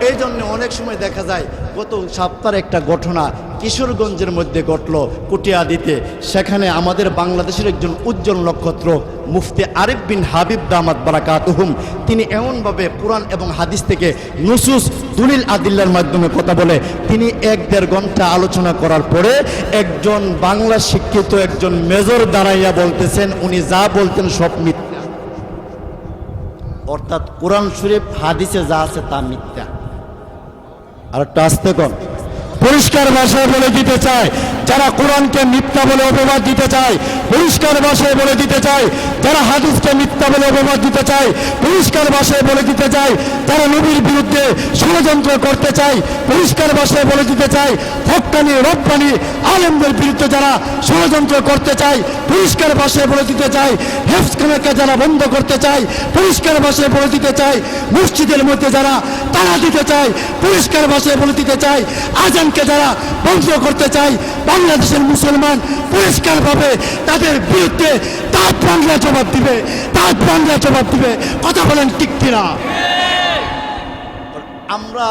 এই জন্য অনেক সময় দেখা যায়, গত সপ্তাহের একটা ঘটনা কিশোরগঞ্জের মধ্যে ঘটল, কুটিয়াদিতে। সেখানে আমাদের বাংলাদেশের একজন উজ্জ্বল নক্ষত্র মুফতি আরিফ বিন হাবিব দামাত বারাকাতুহুম, তিনি এমনভাবে কোরআন এবং হাদিস থেকে নুসুস দলিল আদিল্লার মাধ্যমে কথা বলে, তিনি 1-1.5 ঘন্টা আলোচনা করার পরে একজন বাংলা শিক্ষিত একজন মেজর দাঁড়াইয়া বলতেছেন, উনি যা বলতেন সব মিথ্যা। অর্থাৎ কোরআন শরীফ হাদিসে যা আছে তা মিথ্যা। আর একটা আস্তে কর, পরিষ্কার ভাষায় বলে দিতে চায়, যারা কোরআনকে মিথ্যা বলে অপবাদ দিতে চায়, পরিষ্কার ভাষায় বলে দিতে চায়, যারা হাদিসকে মিথ্যা বলে অপবাদ দিতে চায়, পরিষ্কার ভাষায় বলে দিতে চায়, যারা নবীর বিরুদ্ধে ষড়যন্ত্র করতে চায়, পরিষ্কার ভাষায় বলে দিতে চায়, হক্কানি রব্বানি আলেমদের বিরুদ্ধে যারা ষড়যন্ত্র করতে চায়, পরিষ্কার ভাষায় বলে দিতে চায়, হেফজখানাকে যারা বন্ধ করতে চায়, পরিষ্কার ভাষায় বলে দিতে চায়, মসজিদের মধ্যে যারা তালা দিতে চায়, পরিষ্কার ভাষায় বলে দিতে চায়, আজানকে যারা বন্ধ করতে চায়, বাংলাদেশের মুসলমান পরিষ্কারভাবে তাদের বিরুদ্ধে তার বাংলা জবাব দিবে, তার বাংলা জবাব দিবে। কথা বলেন ঠিক কিনা? আমরা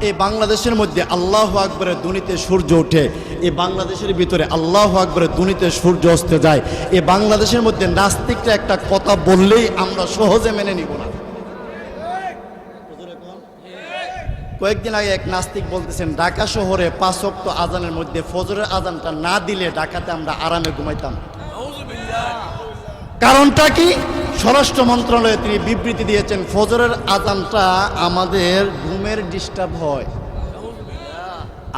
এই বাংলাদেশের মধ্যে আল্লাহু আকবরের ধ্বনিতে সূর্য ওঠে, এই বাংলাদেশের ভিতরে আল্লাহু আকবরের ধ্বনিতে সূর্য অস্তে যায়। এই বাংলাদেশের মধ্যে নাস্তিকরা একটা কথা বললেই আমরা সহজে মেনে নিব না। কয়েকদিন আগে এক নাস্তিক বলতেছেন, ঢাকা শহরে 5 ওয়াক্ত আজানের মধ্যে ফজরের আজানটা না দিলে ঢাকাতে আমরা আরামে ঘুমাইতাম। কারণটা কি? স্বরাষ্ট্র মন্ত্রণালয়ে তিনি বিবৃতি দিয়েছেন, ফজরের আজানটা আমাদের ঘুমের ডিস্টার্ব হয়।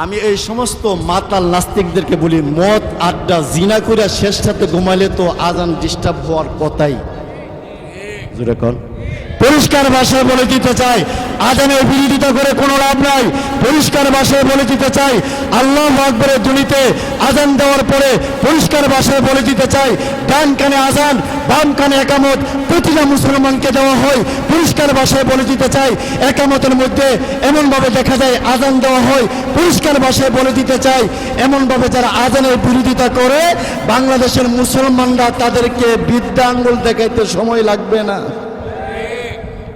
আমি এই সমস্ত মাতাল নাস্তিকদেরকে বলি, মদ আড্ডা জিনা করে শেষ রাতে ঘুমাইলে তো আজান ডিস্টার্ব হওয়ার কথাই। জোরে কর। পরিষ্কার ভাষায় বলে দিতে চাই, আজানের বিরোধিতা করে কোনো লাভ নাই। পরিষ্কার ভাষায় বলে দিতে চাই, আল্লাহু আকবারের ধ্বনিতে আজান দেওয়ার পরে পরিষ্কার ভাষায় বলে দিতে চাই, ডান কানে আজান বাম কানে একামত প্রতিটা মুসলমানকে দেওয়া হয়। পরিষ্কার ভাষায় বলে দিতে চাই, একামতের মধ্যে এমনভাবে দেখা যায় আজান দেওয়া হয়। পরিষ্কার ভাষায় বলে দিতে চাই, এমনভাবে যারা আজানের বিরোধিতা করে বাংলাদেশের মুসলমানরা তাদেরকে বিদ্যা আঙ্গুল দেখাইতে সময় লাগবে না।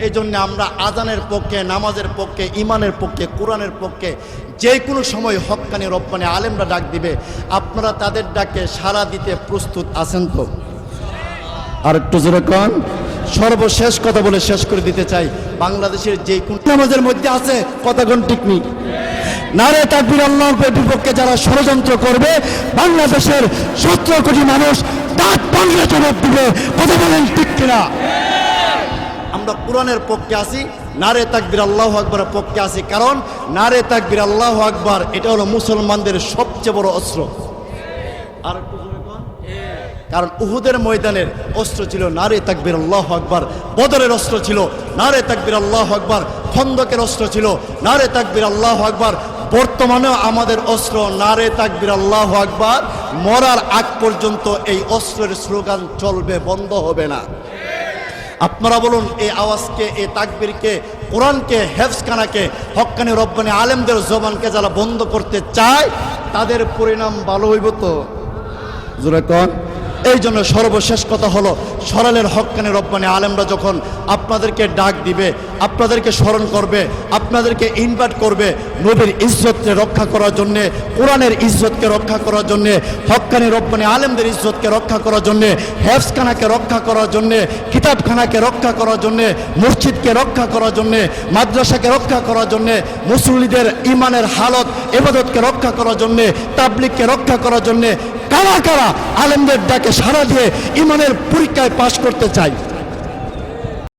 এই জন্য আমরা আজানের পক্ষে, নামাজের পক্ষে, ইমানের পক্ষে, কোরআনের পক্ষে। যে কোনো সময় হক্কানি রব্বানি আলেমরা ডাক দিবে, আপনারা তাদের ডাকে সাড়া দিতে প্রস্তুত আছেন তো? আর একটু জোরে কোন। সর্বশেষ কথা বলে শেষ করে দিতে চাই, বাংলাদেশের যে কোন নামাজের মধ্যে আছে কথা কোন ঠিক নেই। নারে তাকবীর, আল্লাহর বিপক্ষে যারা ষড়যন্ত্র করবে বাংলাদেশের 17 কোটি মানুষ দাঁত ভাঙলে জবাব দিবে। কথা বলেন ঠিক কিনা? আমরা কোরআনের পক্ষে আছি, নারে তাকবীর আল্লাহু আকবারের পক্ষে আছি। কারণ নারে তাকবীর আল্লাহু আকবার এটা হলো মুসলমানদের সবচেয়ে বড় অস্ত্র। আর একটু জোরে বল। কারণ উহুদের ময়দানের অস্ত্র ছিল নারে তাকবীর আল্লাহু আকবার, বদরের অস্ত্র ছিল নারে তাকবীর আল্লাহু আকবার, খন্দকের অস্ত্র ছিল নারে তাকবীর আল্লাহু আকবার। বর্তমানেও আমাদের অস্ত্র নারে তাকবীর আল্লাহু আকবার। মরার আগ পর্যন্ত এই অস্ত্রের স্লোগান চলবে, বন্ধ হবে না। আপনারা বলুন, এই আওয়াজকে, এই তাকবীরকে, কোরআনকে, হেফজখানাকে, হক্কানি রব্বানি আলেমদের জবানকে যারা বন্ধ করতে চায় তাদের পরিণাম ভালো হইব তো? জোরে কোন। এই জন্য সর্বশেষ কথা হলো, সরালের হক্কানি রব্বানি আলেমরা যখন আপনাদেরকে ডাক দিবে, আপনাদেরকে স্মরণ করবে, আপনাদেরকে ইনভাইট করবে নবীর ইজ্জতকে রক্ষা করার জন্যে, কোরআনের ইজ্জতকে রক্ষা করার জন্যে, হক্কানি রব্বানি আলেমদের ইজ্জতকে রক্ষা করার জন্যে, হেফজখানাকে রক্ষা করার জন্যে, কিতাবখানাকে রক্ষা করার জন্যে, মসজিদকে রক্ষা করার জন্যে, মাদ্রাসাকে রক্ষা করার জন্যে, মুসল্লিদের ইমানের হালত ইবাদতকে রক্ষা করার জন্যে, তাবলিগকে রক্ষা করার জন্যে কারা কারা আলেমদের ডাকে সাড়া দিয়ে ইমানের পরীক্ষায় পাশ করতে চাই?